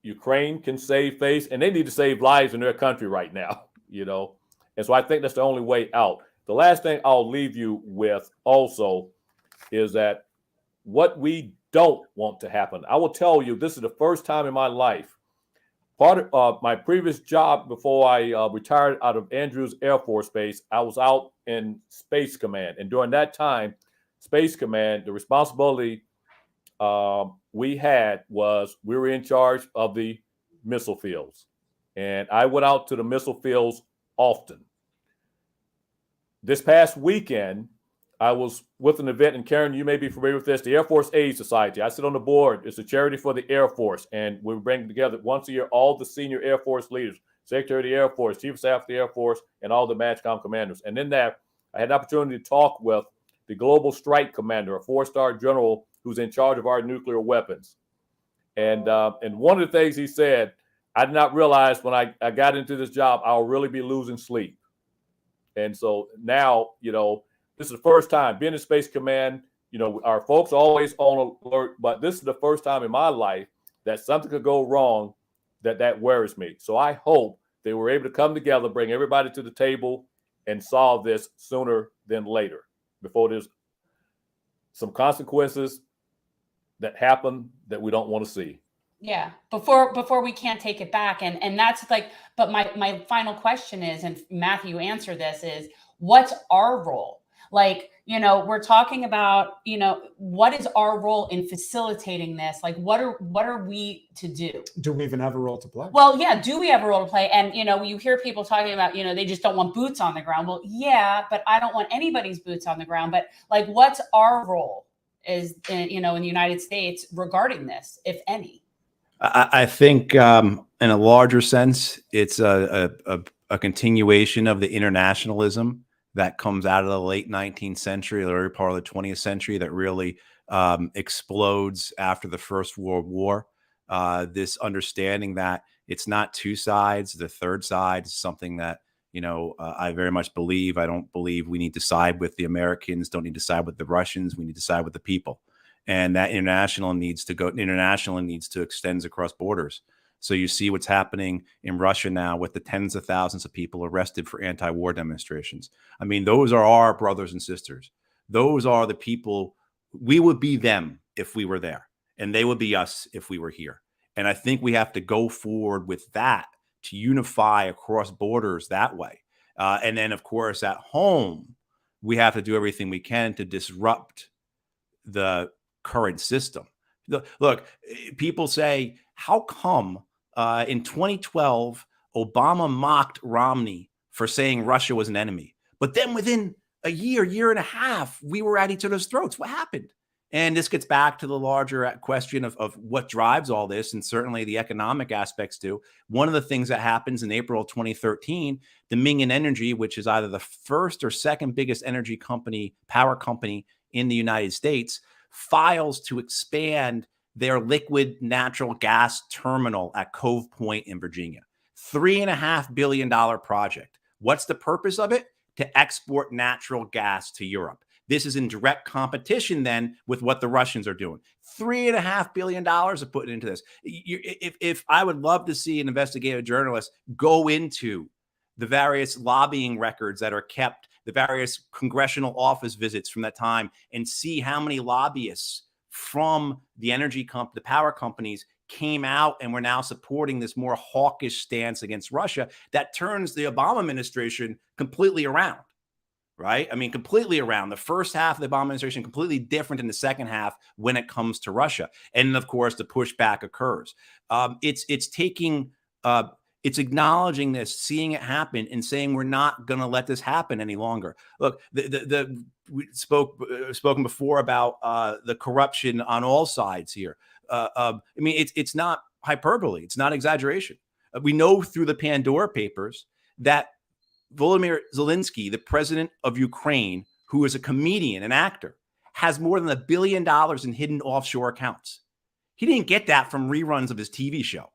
Ukraine can save face, and they need to save lives in their country right now, And so I think that's the only way out. The last thing I'll leave you with also is that what we don't want to happen. I will tell you, this is the first time in my life. Part of my previous job before I retired out of Andrews Air Force Base, I was out in Space Command. And during that time, Space Command, the responsibility we had was we were in charge of the missile fields. And I went out to the missile fields often. This past weekend, I was with an event, and Karen, you may be familiar with this, the Air Force Aid Society. I sit on the board. It's a charity for the Air Force, and we bring together once a year all the senior Air Force leaders, Secretary of the Air Force, Chief of Staff of the Air Force, and all the MAJCOM commanders. And in that, I had an opportunity to talk with the Global Strike Commander, a 4-star general who's in charge of our nuclear weapons. And one of the things he said, I did not realize when I got into this job, I'll really be losing sleep. And so now, this is the first time being in Space Command. Our folks are always on alert, but this is the first time in my life that something could go wrong that worries me. So I hope they were able to come together, bring everybody to the table, and solve this sooner than later before there's some consequences that happen that we don't want to see. Yeah, before we can't take it back. And that's but my final question is, and Matthew, answer this, is what's our role? We're talking about, what is our role in facilitating this? What are we to do? Do we even have a role to play? Well, yeah. Do we have a role to play? And, you hear people talking about, they just don't want boots on the ground. Well, yeah, but I don't want anybody's boots on the ground. But what's our role is, in the United States regarding this, if any? I think in a larger sense, it's a continuation of the internationalism that comes out of the late 19th century, the early part of the 20th century, that really explodes after the First World War. This understanding that it's not two sides, the third side is something that, I very much believe. I don't believe we need to side with the Americans, don't need to side with the Russians. We need to side with the people. And that international needs to extend across borders. So you see what's happening in Russia now with the tens of thousands of people arrested for anti-war demonstrations. I mean, those are our brothers and sisters. Those are the people. We would be them if we were there, and they would be us if we were here. And I think we have to go forward with that to unify across borders that way. And then, of course, at home, we have to do everything we can to disrupt the current system. Look, people say, how come in 2012, Obama mocked Romney for saying Russia was an enemy, but then within a year and a half, we were at each other's throats? What happened? And this gets back to the larger question of what drives all this, and certainly the economic aspects too. One of the things that happens in April of 2013, Dominion Energy, which is either the first or second biggest energy company, power company in the United States, files to expand their liquid natural gas terminal at Cove Point in Virginia. $3.5 billion project. What's the purpose of it? To export natural gas to Europe. This is in direct competition then with what the Russians are doing. $3.5 billion are putting into this. If I would love to see an investigative journalist go into the various lobbying records that are kept, the various congressional office visits from that time, and see how many lobbyists from the power companies came out and were now supporting this more hawkish stance against Russia that turns the Obama administration completely around, right? I mean, completely around. The first half of the Obama administration completely different in the second half when it comes to Russia. And of course, the pushback occurs. It's acknowledging this, seeing it happen, and saying we're not going to let this happen any longer. Look, we spoken before about the corruption on all sides here. I mean, it's not hyperbole. It's not exaggeration. We know through the Pandora Papers that Volodymyr Zelensky, the president of Ukraine, who is a comedian, an actor, has more than $1 billion in hidden offshore accounts. He didn't get that from reruns of his TV show.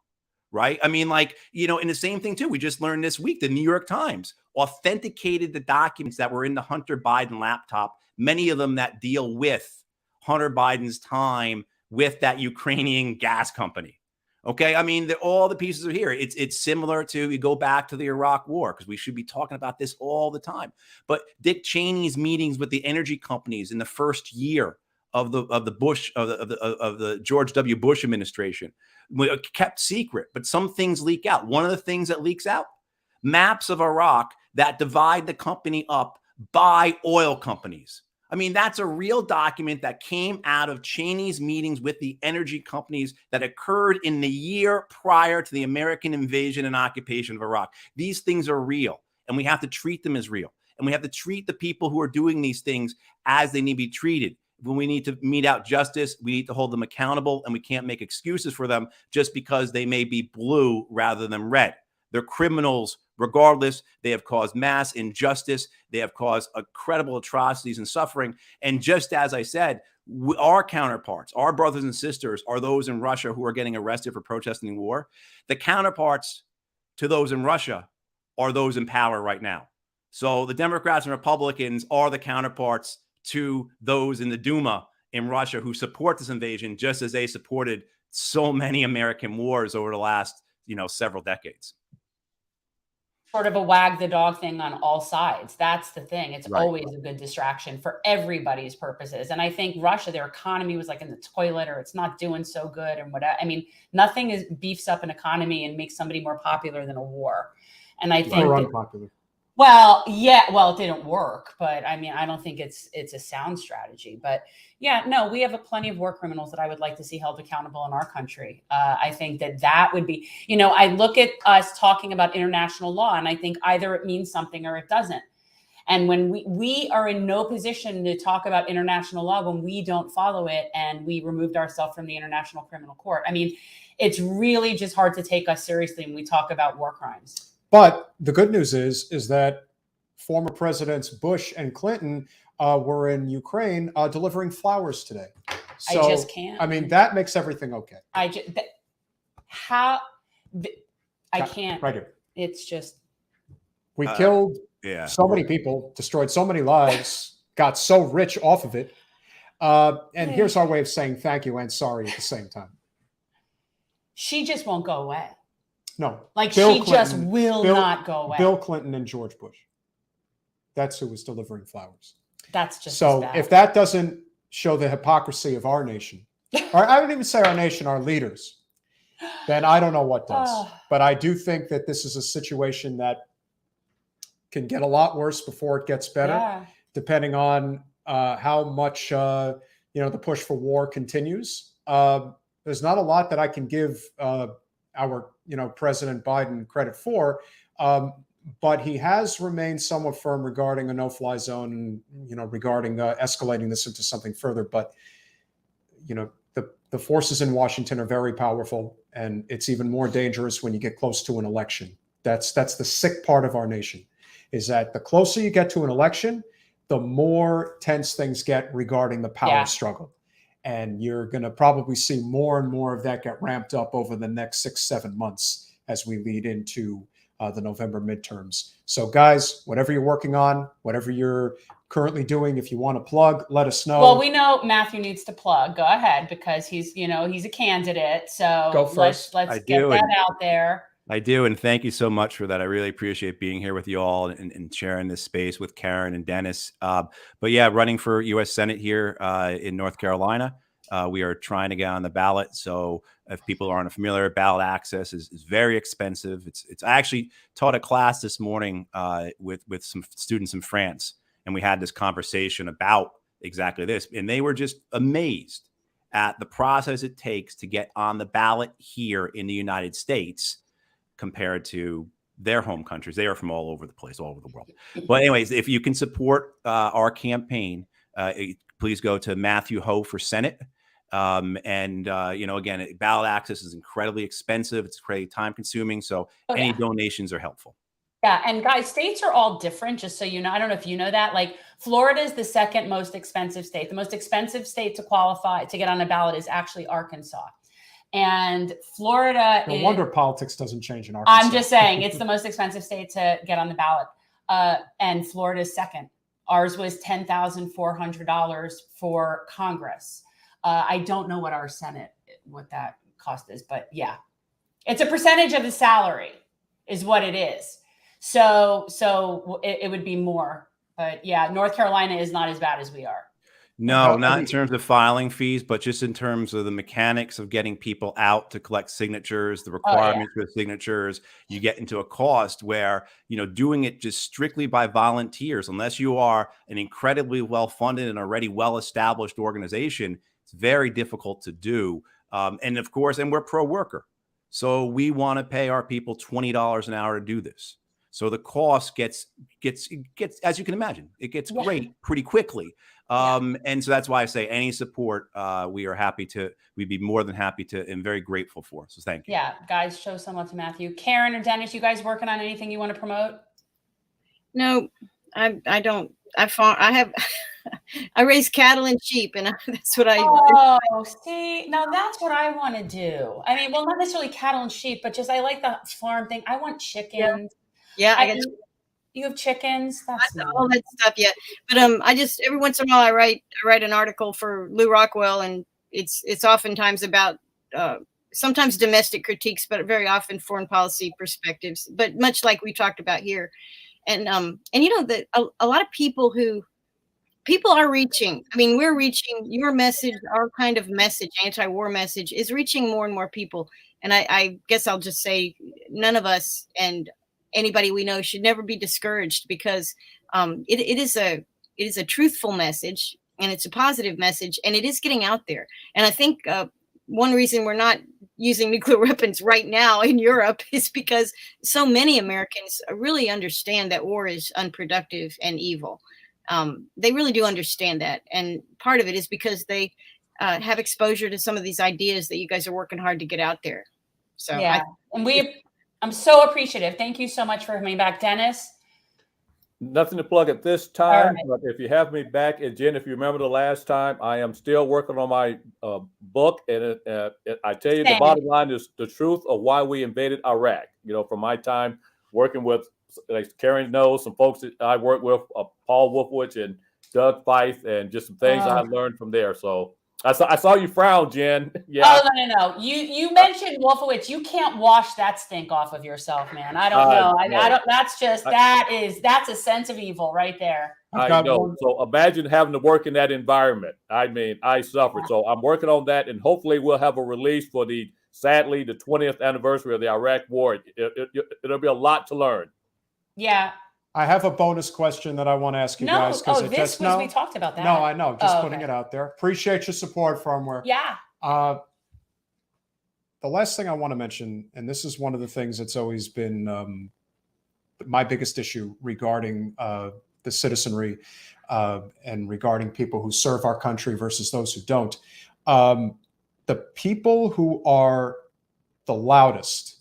Right. I mean, and the same thing, too. We just learned this week, the New York Times authenticated the documents that were in the Hunter Biden laptop many of them that deal with Hunter Biden's time with that Ukrainian gas company. Okay, I mean, all the pieces are here. It's similar to, you go back to the Iraq War, because we should be talking about this all the time. But Dick Cheney's meetings with the energy companies in the first year of the George W. Bush administration were kept secret, but some things leak out. One of the things that leaks out, maps of Iraq that divide the company up by oil companies. I mean, that's a real document that came out of Cheney's meetings with the energy companies that occurred in the year prior to the American invasion and occupation of Iraq. These things are real, and we have to treat them as real. And we have to treat the people who are doing these things as they need to be treated. When we need to mete out justice, we need to hold them accountable, and we can't make excuses for them just because they may be blue rather than red. They're criminals regardless. They have caused mass injustice. They have caused incredible atrocities and suffering. And just as I said, our counterparts, our brothers and sisters, are those in Russia who are getting arrested for protesting war. The counterparts to those in Russia are those in power right now. So the Democrats and Republicans are the counterparts to those in the Duma in Russia who support this invasion, just as they supported so many American wars over the last, several decades. Sort of a wag the dog thing on all sides. That's the thing. It's Right. always a good distraction for everybody's purposes. And I think Russia, their economy was like in the toilet, or it's not doing so good, and whatever. I mean, nothing beefs up an economy and makes somebody more popular than a war. And I think Or unpopular. well, yeah, well, it didn't work, but I mean, I don't think it's a sound strategy. But yeah, no, we have plenty of war criminals that I would like to see held accountable in our country. I think that would be, I look at us talking about international law, and I think either it means something or it doesn't. And when we are in no position to talk about international law when we don't follow it, and we removed ourselves from the International Criminal Court. I mean, it's really just hard to take us seriously when we talk about war crimes. But the good news is that former presidents Bush and Clinton were in Ukraine delivering flowers today. So, I just can't. I mean, that makes everything okay. I can't. Right here. It's just. We killed so many people, destroyed so many lives, got so rich off of it. And here's our way of saying thank you and sorry at the same time. She just won't go away. No. Like Bill she Clinton, just will not go away. Bill Clinton and George Bush. That's who was delivering flowers. That's just so. Bad. If that doesn't show the hypocrisy of our nation, or I wouldn't even say our nation, our leaders, then I don't know what does. But I do think that this is a situation that can get a lot worse before it gets better, depending on how much the push for war continues. There's not a lot that I can give our President Biden credit for, but he has remained somewhat firm regarding a no-fly zone and regarding escalating this into something further. But the forces in Washington are very powerful, and it's even more dangerous when you get close to an election. That's the sick part of our nation, is that the closer you get to an election, the more tense things get regarding the power struggle. And you're going to probably see more and more of that get ramped up over the next 6-7 months as we lead into the November midterms. So guys, whatever you're working on, whatever you're currently doing, if you want to plug, let us know. Well, we know Matthew needs to plug. Go ahead, because he's a candidate. So go first. Let's get that out there. I do. And thank you so much for that. I really appreciate being here with you all and sharing this space with Karen and Dennis. But yeah, running for U.S. Senate here in North Carolina. We are trying to get on the ballot. So if people aren't familiar, ballot access is very expensive. I actually taught a class this morning with some students in France, and we had this conversation about exactly this. And they were just amazed at the process it takes to get on the ballot here in the United States compared to their home countries. They are from all over the place, all over the world. But anyways, if you can support our campaign, please go to Matthew Hoh for Senate. Again, ballot access is incredibly expensive. It's incredibly time consuming. So any donations are helpful. Yeah. And guys, states are all different, just so you know. I don't know if you know that. Like Florida is the second most expensive state. The most expensive state to qualify to get on a ballot is actually Arkansas. And Florida No wonder politics doesn't change in Arkansas. I'm just saying it's the most expensive state to get on the ballot. And Florida is second. Ours was $10,400 for Congress. I don't know what our Senate, what that cost is, but yeah, it's a percentage of the salary is what it is. So it would be more, but yeah, North Carolina is not as bad as we are. No, not in terms of filing fees, but just in terms of the mechanics of getting people out to collect signatures, the requirements for the signatures. You get into a cost where, doing it just strictly by volunteers, unless you are an incredibly well-funded and already well-established organization, it's very difficult to do. And of course, and we're pro-worker. So we want to pay our people $20 an hour to do this. So the cost gets, as you can imagine, it gets great pretty quickly. And so that's why I say any support, we'd be more than happy to and very grateful for. So thank you. Yeah, guys, show some love to Matthew. Karen or Dennis, you guys working on anything you want to promote? No, I don't. I raise cattle and sheep, and that's what I. Oh, see, now that's what I want to do. I mean, well, not necessarily cattle and sheep, but just I like the farm thing. I want chickens. Yeah, you have chickens. That's all that stuff. Yeah, but I just every once in a while I write an article for Lou Rockwell, and it's oftentimes about sometimes domestic critiques, but very often foreign policy perspectives. But much like we talked about here, and that a lot of people are reaching. I mean, we're reaching your message, our kind of message, anti-war message, is reaching more and more people. And I guess I'll just say none of us and anybody we know should never be discouraged, because it is a truthful message, and it's a positive message, and it is getting out there. And I think one reason we're not using nuclear weapons right now in Europe is because so many Americans really understand that war is unproductive and evil. They really do understand that. And part of it is because they have exposure to some of these ideas that you guys are working hard to get out there. So yeah, I'm so appreciative. Thank you so much for coming back, Dennis. Nothing to plug at this time, right. But if you have me back, and Jen, if you remember the last time, I am still working on my book, and I tell you, the bottom line is the truth of why we invaded Iraq. From my time working with, like Karen knows, some folks that I worked with, Paul Wolfowitz and Doug Feith, and just some things I learned from there. So I saw you frown, Jen. Yeah. Oh, no. You mentioned Wolfowitz. You can't wash that stink off of yourself, man. I don't know. I don't. That's a sense of evil right there. I know. So imagine having to work in that environment. I mean, I suffered. So I'm working on that, and hopefully we'll have a release for the 20th anniversary of the Iraq War. It'll be a lot to learn. Yeah. I have a bonus question that I want to ask you guys. We talked about that. No, I know. Just putting it out there. Appreciate your support, Firmware. Yeah. The last thing I want to mention, and this is one of the things that's always been my biggest issue regarding the citizenry and regarding people who serve our country versus those who don't. The people who are the loudest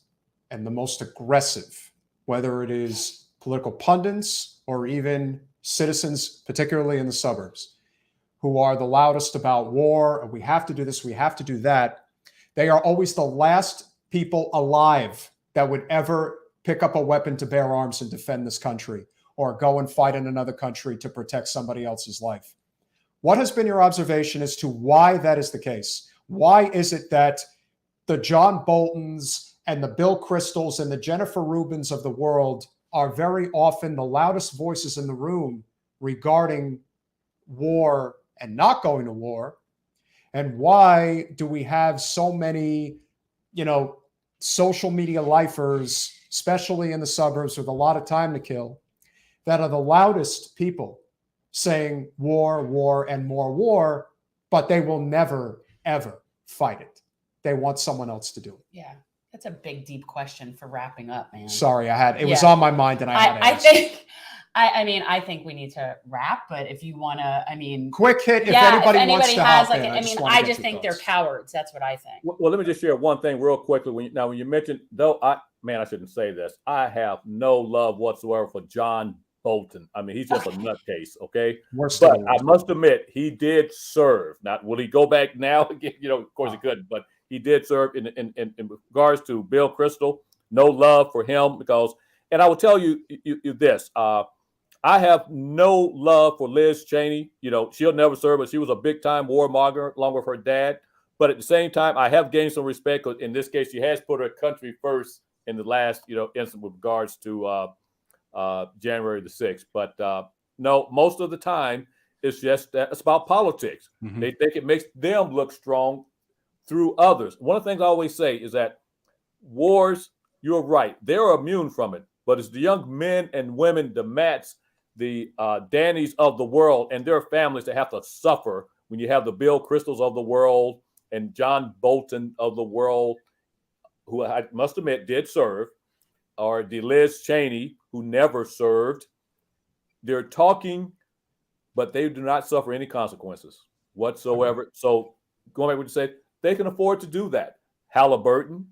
and the most aggressive, whether it is political pundits or even citizens, particularly in the suburbs, who are the loudest about war, and we have to do this, we have to do that, they are always the last people alive that would ever pick up a weapon to bear arms and defend this country or go and fight in another country to protect somebody else's life. What has been your observation as to why that is the case? Why is it that the John Boltons and the Bill Kristols and the Jennifer Rubins of the world are very often the loudest voices in the room regarding war and not going to war? And why do we have so many, social media lifers, especially in the suburbs with a lot of time to kill, that are the loudest people saying war, war, and more war, but they will never, ever fight it. They want someone else to do it. Yeah. That's a big, deep question for wrapping up, man. Sorry, it was on my mind and I had to ask. I think we need to wrap, but if you want to, quick hit. If anybody wants to has, hop in, I just think they're cowards. That's what I think. Well, let me just share one thing real quickly. When you mentioned, though, I shouldn't say this. I have no love whatsoever for John Bolton. I mean, he's just a nutcase. Okay, but I must admit, he did serve. Now, will he go back now? Again, of course he couldn't, but he did serve in regards to Bill Kristol. No love for him because, and I will tell you this. I have no love for Liz Cheney. You know, she'll never serve, but she was a big time warmonger along with her dad. But at the same time, I have gained some respect because in this case, she has put her country first in the last, instance with regards to January the 6th. But no, most of the time, it's just that it's about politics. Mhm. They think it makes them look strong through others. One of the things I always say is that wars, you're right, they're immune from it. But it's the young men and women, the Matts, the Dannys of the world, and their families that have to suffer when you have the Bill Cristols of the world and John Bolton of the world, who I must admit did serve, or the Liz Cheney, who never served. They're talking, but they do not suffer any consequences whatsoever. Okay. So going back to what you said, they can afford to do that. Halliburton.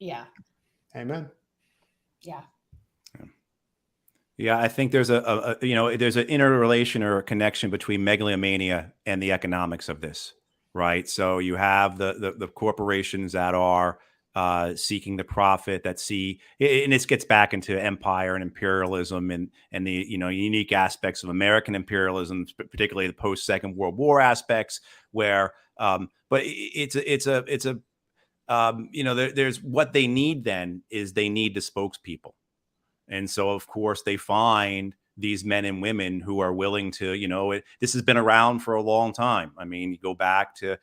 Yeah. Amen. Yeah. Yeah, I think there's there's an interrelation or a connection between megalomania and the economics of this, right? So you have the corporations that are seeking the profit, that see, and this gets back into empire and imperialism and the unique aspects of American imperialism, particularly the post Second World War aspects, where but there's what they need then is they need the spokespeople. And so, of course, they find these men and women who are willing to, this has been around for a long time. I mean, you go back to,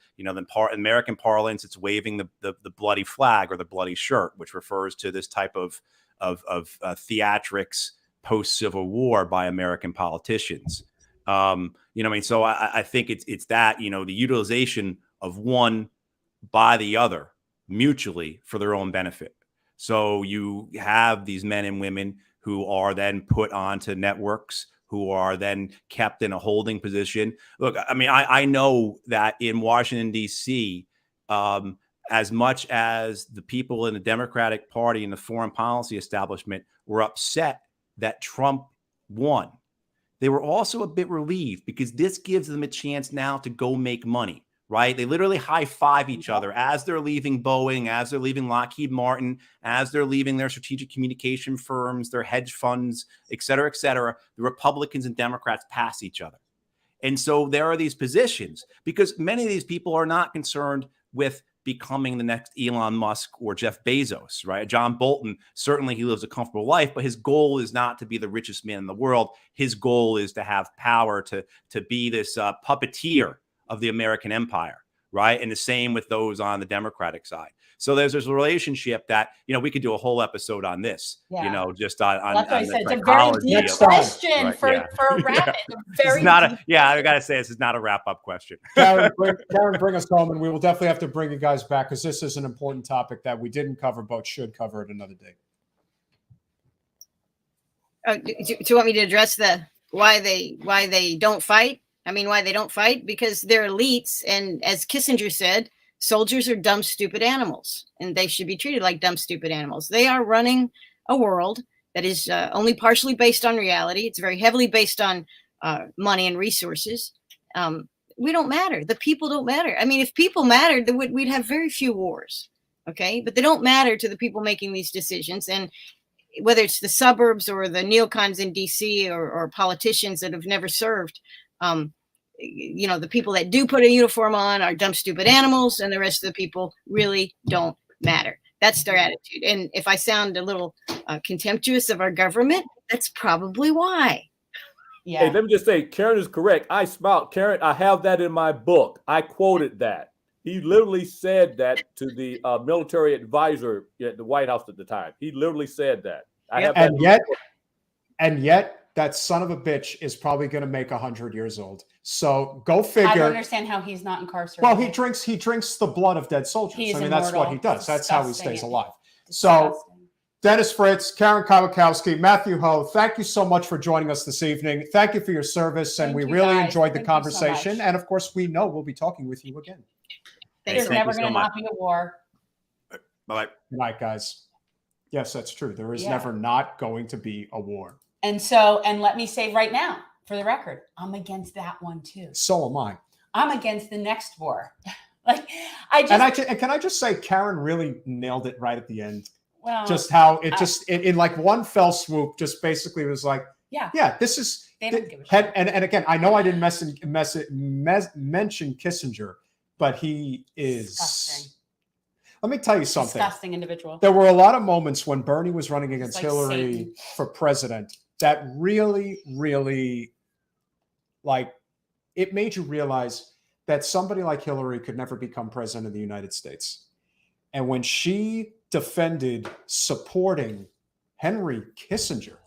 American parlance, it's waving the bloody flag or the bloody shirt, which refers to this type of theatrics post-Civil War by American politicians. So I think it's that, the utilization of one by the other mutually for their own benefit. So you have these men and women who are then put onto networks, who are then kept in a holding position. Look, I mean, I know that in Washington, D.C., as much as the people in the Democratic Party and the foreign policy establishment were upset that Trump won, they were also a bit relieved because this gives them a chance now to go make money. Right? They literally high five each other as they're leaving Boeing, as they're leaving Lockheed Martin, as they're leaving their strategic communication firms, their hedge funds, et cetera, et cetera. The Republicans and Democrats pass each other. And so there are these positions because many of these people are not concerned with becoming the next Elon Musk or Jeff Bezos, right? John Bolton, certainly he lives a comfortable life, but his goal is not to be the richest man in the world. His goal is to have power, to be this puppeteer of the American empire, right? And the same with those on the Democratic side. So there's this relationship that, we could do a whole episode on this, just on that's what I said. the it's a very deep question right, for a wrap. Very I got to say, this is not a wrap-up question. Karen, bring us home, and we will definitely have to bring you guys back because this is an important topic that we didn't cover, but should cover it another day. Do you want me to address why they don't fight? I mean, why they don't fight? Because they're elites. And as Kissinger said, soldiers are dumb, stupid animals, and they should be treated like dumb, stupid animals. They are running a world that is only partially based on reality. It's very heavily based on money and resources. We don't matter. The people don't matter. I mean, if people mattered, then we'd have very few wars. Okay. But they don't matter to the people making these decisions. And whether it's the suburbs or the neocons in DC or politicians that have never served, the people that do put a uniform on are dumb, stupid animals, and the rest of the people really don't matter. That's their attitude. And if I sound a little contemptuous of our government, that's probably why. Yeah. Hey, let me just say, Karen is correct. I smiled. Karen, I have that in my book. I quoted that. He literally said that to the military advisor at the White House at the time. He literally said that. And yet, that son of a bitch is probably going to make 100 years old. So go figure. I don't understand how he's not incarcerated. Well, he drinks the blood of dead soldiers. He's that's what he does. That's how he stays alive. So Disgusting. Dennis Fritz, Karen Kwiatkowski, Matthew Hoh, thank you so much for joining us this evening. Thank you for your service. And we really enjoyed the conversation. And of course, we know we'll be talking with you again. There's never going to not be a war. Bye-bye. Good night, guys. Yes, that's true. There is never not going to be a war. And let me say right now, for the record, I'm against that one too. So am I. I'm against the next war. And can I just say, Karen really nailed it right at the end. Well, just how it just in like one fell swoop, just basically was like, yeah, this is. they don't give a shit. And again, I know I didn't mention Kissinger, but he is. Disgusting. Let me tell you something. Disgusting individual. There were a lot of moments when Bernie was running against like Hillary Satan. for president that really, really, like, it made you realize that somebody like Hillary could never become president of the United States. And when she defended supporting Henry Kissinger,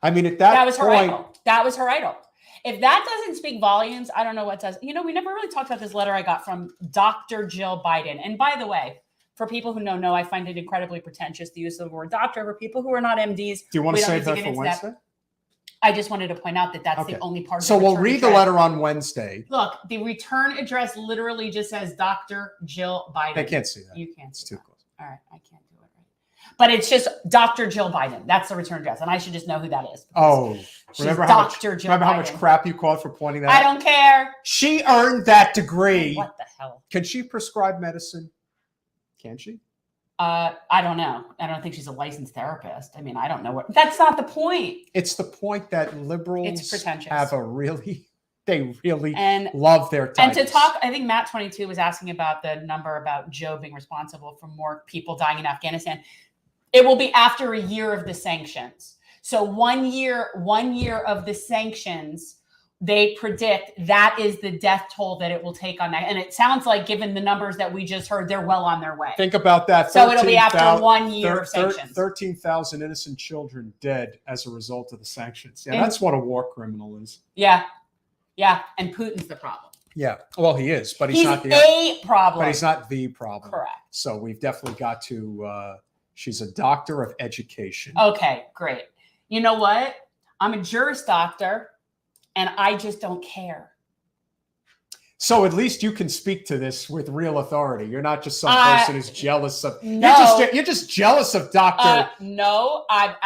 I mean, at that was her point, idol. That was her idol. If that doesn't speak volumes, I don't know what does. You know, we never really talked about this letter I got from Dr. Jill Biden. And by the way, for people who know, I find it incredibly pretentious the use of the word doctor. For people who are not MDs, do you want we to don't save need that get for into Wednesday? that. I just wanted to point out that that's Okay. the only part of So the we'll return read the address. letter on Wednesday. Look, the return address literally just says Dr. Jill Biden. I can't see that. You can't It's see too that. close. All right, I can't do it right. But it's just Dr. Jill Biden. That's the return address. And I should just know who that is. Oh, She's remember how Dr. Jill remember how much Biden. crap you caught for pointing that I out? don't care. She earned that degree. What the hell? Can she prescribe medicine? Can she? I don't know. I don't think she's a licensed therapist. I mean, I don't know what. That's not the point. It's the point that liberals It's pretentious. have a really, they really And love their titles. And to talk, I think Matt 22 was asking about the number about Joe being responsible for more people dying in Afghanistan. It will be after a year of the sanctions. So 1 year of the sanctions, they predict that is the death toll that it will take on that. And it sounds like, given the numbers that we just heard, they're well on their way. Think about that. So it'll be after 1 year of sanctions. 13,000 innocent children dead as a result of the sanctions. Yeah, And- that's what a war criminal is. Yeah. And Putin's the problem. Yeah, well, he is, but he's He's not the a problem. but he's not the problem. Correct. So we've definitely got to. She's a doctor of education. Okay, great. You know what? I'm a Juris Doctor, and I just don't care. So at least you can speak to this with real authority. You're not just some person who's jealous of. No. You're just jealous of Doctor. No, I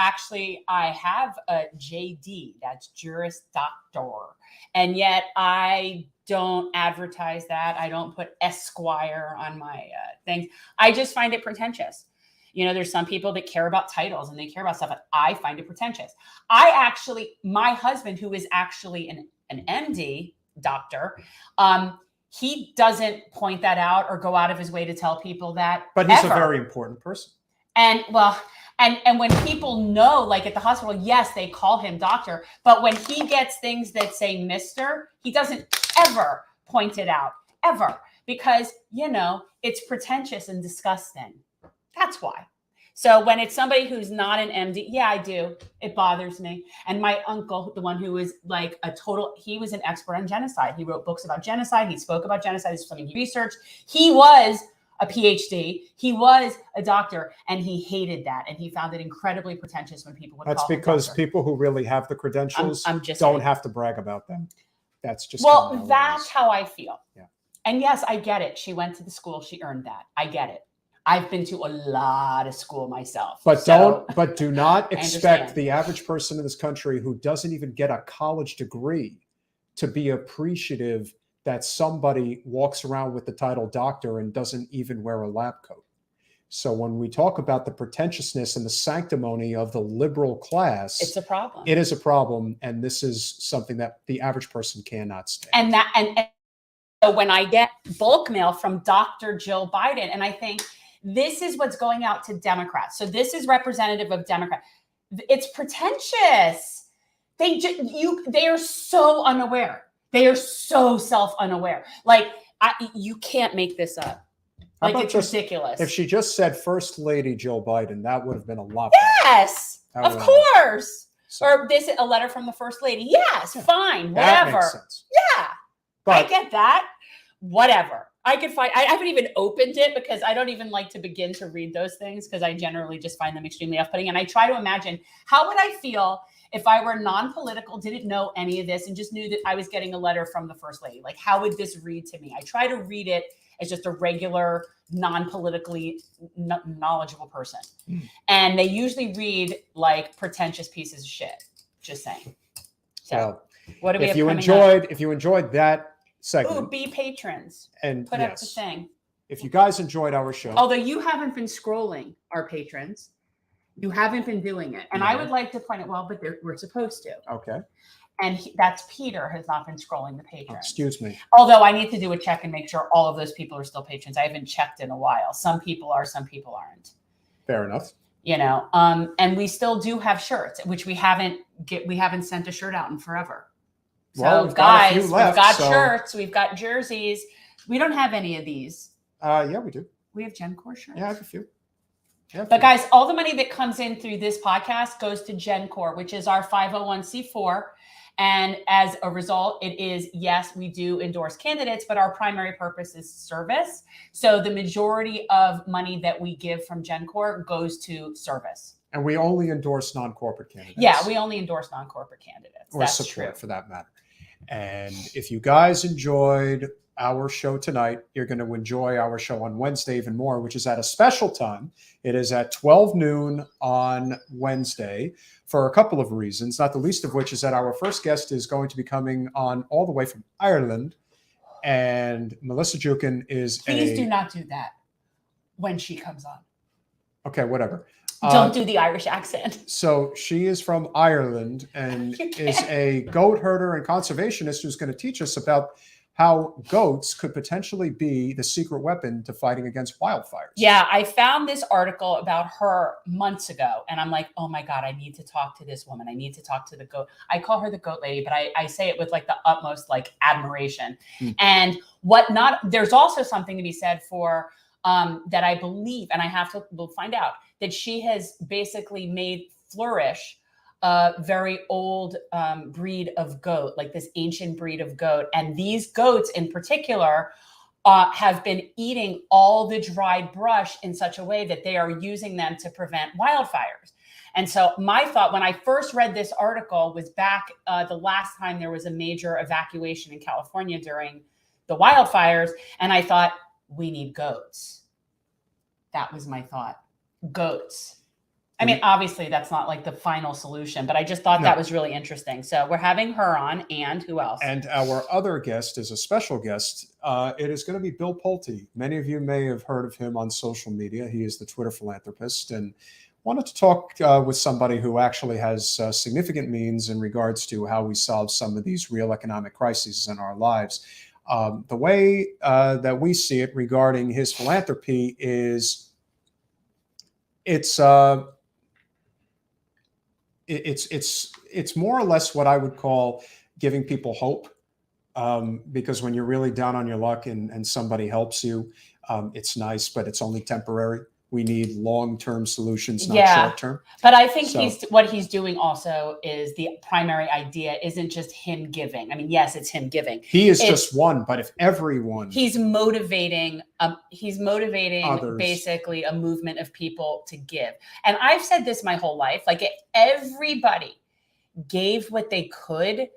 have a JD. That's Juris Doctor, and yet I don't advertise that. I don't put Esquire on my things. I just find it pretentious. You know, there's some people that care about titles and they care about stuff, but I find it pretentious. My husband, who is actually an MD doctor, he doesn't point that out or go out of his way to tell people that. But he's ever. a very important person. And when people know, like at the hospital, yes, they call him doctor, but when he gets things that say Mr., he doesn't ever point it out, ever, because, you know, it's pretentious and disgusting. That's why. So when it's somebody who's not an MD, yeah, I do. It bothers me. And my uncle, the one who was like he was an expert on genocide. He wrote books about genocide. He spoke about genocide. This is something he researched. He was a PhD. He was a doctor, and he hated that. And he found it incredibly pretentious when people would That's call him because doctor. people who really have the credentials I'm just don't saying. have to brag about them. That's just Well, kinda how it that's is. how I feel. Yeah. And yes, I get it. She went to the school. She earned that. I get it. I've been to a lot of school myself. But do not I expect understand. the average person in this country who doesn't even get a college degree to be appreciative that somebody walks around with the title doctor and doesn't even wear a lab coat. So when we talk about the pretentiousness and the sanctimony of the liberal class, It's a problem. it is a problem, and this is something that the average person cannot stand. And so when I get bulk mail from Dr. Jill Biden, and I think this is what's going out to Democrats. So this is representative of Democrats. It's pretentious. They are so unaware. They are so self-unaware. Like you can't make this up. How Like about it's just- ridiculous. If she just said First Lady Jill Biden, that would have been a lot better. Yes, That of would- course. So, Or a letter from the first lady. Yes, Yeah. fine, that whatever. makes sense. Yeah, I But get that. Whatever. I haven't even opened it because I don't even like to begin to read those things because I generally just find them extremely off-putting. And I try to imagine, how would I feel if I were non-political, didn't know any of this, and just knew that I was getting a letter from the first lady? Like, how would this read to me? I try to read it as just a regular, non-politically knowledgeable person. And they usually read like pretentious pieces of shit. Just saying. So well, what do we have if you coming up? enjoyed that Ooh, segment, be patrons. and Put up the yes, thing. if you guys enjoyed our show, Although you haven't been scrolling our patrons, you haven't been doing it. And I would like to point it, well, but we're supposed to. okay. And that's Peter has not been scrolling the patrons. Excuse me. Although I need to do a check and make sure all of those people are still patrons. I haven't checked in a while. Some people are, some people aren't. Fair enough. You know, and we still do have shirts, which we haven't sent a shirt out in forever. So Well, we've got a few guys, left, we've got so- shirts, we've got jerseys. We don't have any of these. Yeah, we do. We have GenCore shirts. Yeah, I have a few. Yeah, But guys, all the money that comes in through this podcast goes to GenCore, which is our 501c4. And as a result, it is, yes, we do endorse candidates, but our primary purpose is service. So the majority of money that we give from GenCore goes to service. and we only endorse non-corporate candidates. Yeah, we only endorse non-corporate candidates. or That's support true. for that matter. And if you guys enjoyed our show tonight, you're going to enjoy our show on Wednesday even more, which is at a special time. It is at 12 noon on Wednesday for a couple of reasons, not the least of which is that our first guest is going to be coming on all the way from Ireland. And Melissa Jukin is Please do not do that when she comes on. Okay, whatever. Don't do the Irish accent. So she is from Ireland and You is can't. a goat herder and conservationist who's going to teach us about how goats could potentially be the secret weapon to fighting against wildfires. Yeah, I found this article about her months ago, and I'm like, oh my God, I need to talk to this woman. I need to talk to the goat. I call her the goat lady, but I say it with like the utmost like admiration. And there's also something to be said for that I believe, and we'll find out, that she has basically made flourish a very old breed of goat, like this ancient breed of goat. And these goats in particular have been eating all the dried brush in such a way that they are using them to prevent wildfires. And so my thought when I first read this article was back the last time there was a major evacuation in California during the wildfires. And I thought, we need goats. That was my thought. Goats. I mean, obviously that's not like the final solution, but I just thought that was really interesting. So we're having her on, and who else? And our other guest is a special guest. It is going to be Bill Pulte. Many of you may have heard of him on social media. He is the Twitter philanthropist, and wanted to talk with somebody who actually has significant means in regards to how we solve some of these real economic crises in our lives. The way that we see it regarding his philanthropy is it's more or less what I would call giving people hope, because when you're really down on your luck and somebody helps you, it's nice, but it's only temporary. We need long-term solutions, not short-term. But I think So- what he's doing also is the primary idea isn't just him giving. I mean, yes, it's him giving. He is It's- just one, but if everyone, He's motivating Others. basically a movement of people to give. And I've said this my whole life, like if everybody gave what they could,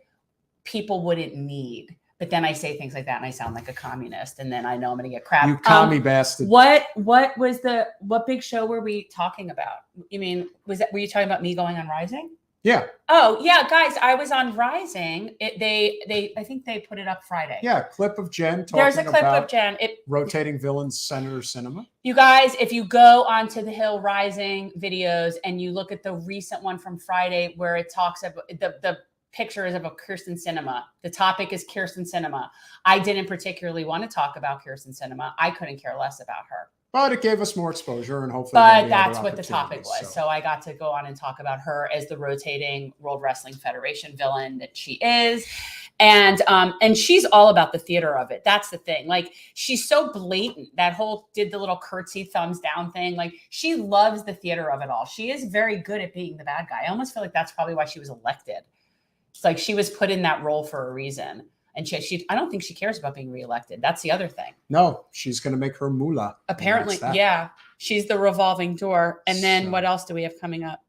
people wouldn't need. But then I say things like that and I sound like a communist, and then I know I'm going to get crap. you commie bastard. What big show were we talking about? You mean, were you talking about me going on Rising? Yeah, Oh yeah, guys, I was on Rising. I think they put it up Friday. yeah. Clip of Jen talking There's a clip about of Jen. rotating villains, Senator Cinema. You guys, if you go onto the Hill Rising videos and you look at the recent one from Friday where it talks about the picture is of a Kirsten Sinema. The topic is Kirsten Sinema. I didn't particularly want to talk about Kirsten Sinema. I couldn't care less about her. But it gave us more exposure, and hopefully there'll But be that's other what the topic opportunities, was. So I got to go on and talk about her as the rotating World Wrestling Federation villain that she is. And she's all about the theater of it. That's the thing. Like, she's so blatant. That whole did the little curtsy thumbs down thing. Like, she loves the theater of it all. She is very good at being the bad guy. I almost feel like that's probably why she was elected. It's like she was put in that role for a reason. And she I don't think she cares about being reelected. That's the other thing. No, she's going to make her moolah. Apparently, And that's that. yeah. She's the revolving door. And then So- what else do we have coming up?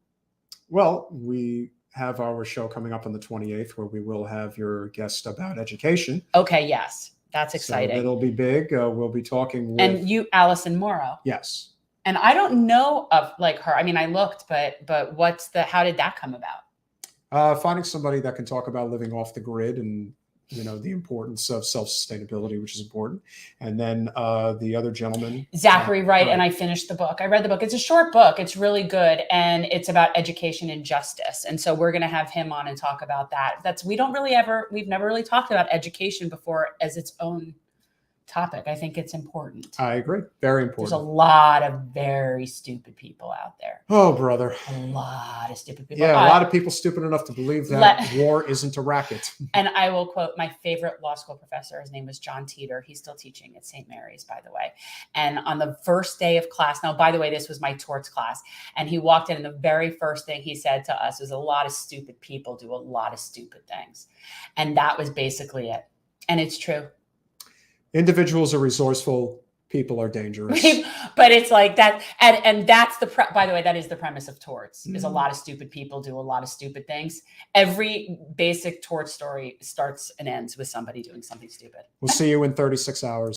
Well, we have our show coming up on the 28th where we will have your guest about education. Okay, yes. That's exciting. So it'll be big. We'll be talking with... And you, Allison Morrow. Yes. And I don't know of like her. I mean, I looked, but how did that come about? Finding somebody that can talk about living off the grid and the importance of self-sustainability, which is important. And then the other gentleman, Zachary Wright, and I finished the book. I read the book. It's a short book. It's really good, and it's about education and justice. And so we're going to have him on and talk about that. We've never really talked about education before as its own topic. I think it's important. I agree. Very important. There's a lot of very stupid people out there. Oh, brother. A lot of stupid people. Yeah, a lot of people stupid enough to believe that war isn't a racket. And I will quote my favorite law school professor. His name was John Teeter. He's still teaching at St. Mary's, by the way. And on the first day of class, now, by the way, this was my torts class, and he walked in, and the very first thing he said to us was, a lot of stupid people do a lot of stupid things. And that was basically it. And it's true. Individuals are resourceful. People are dangerous. But it's like that. And that's by the way, that is the premise of torts, is a lot of stupid people do a lot of stupid things. Every basic tort story starts and ends with somebody doing something stupid. We'll see you in 36 hours.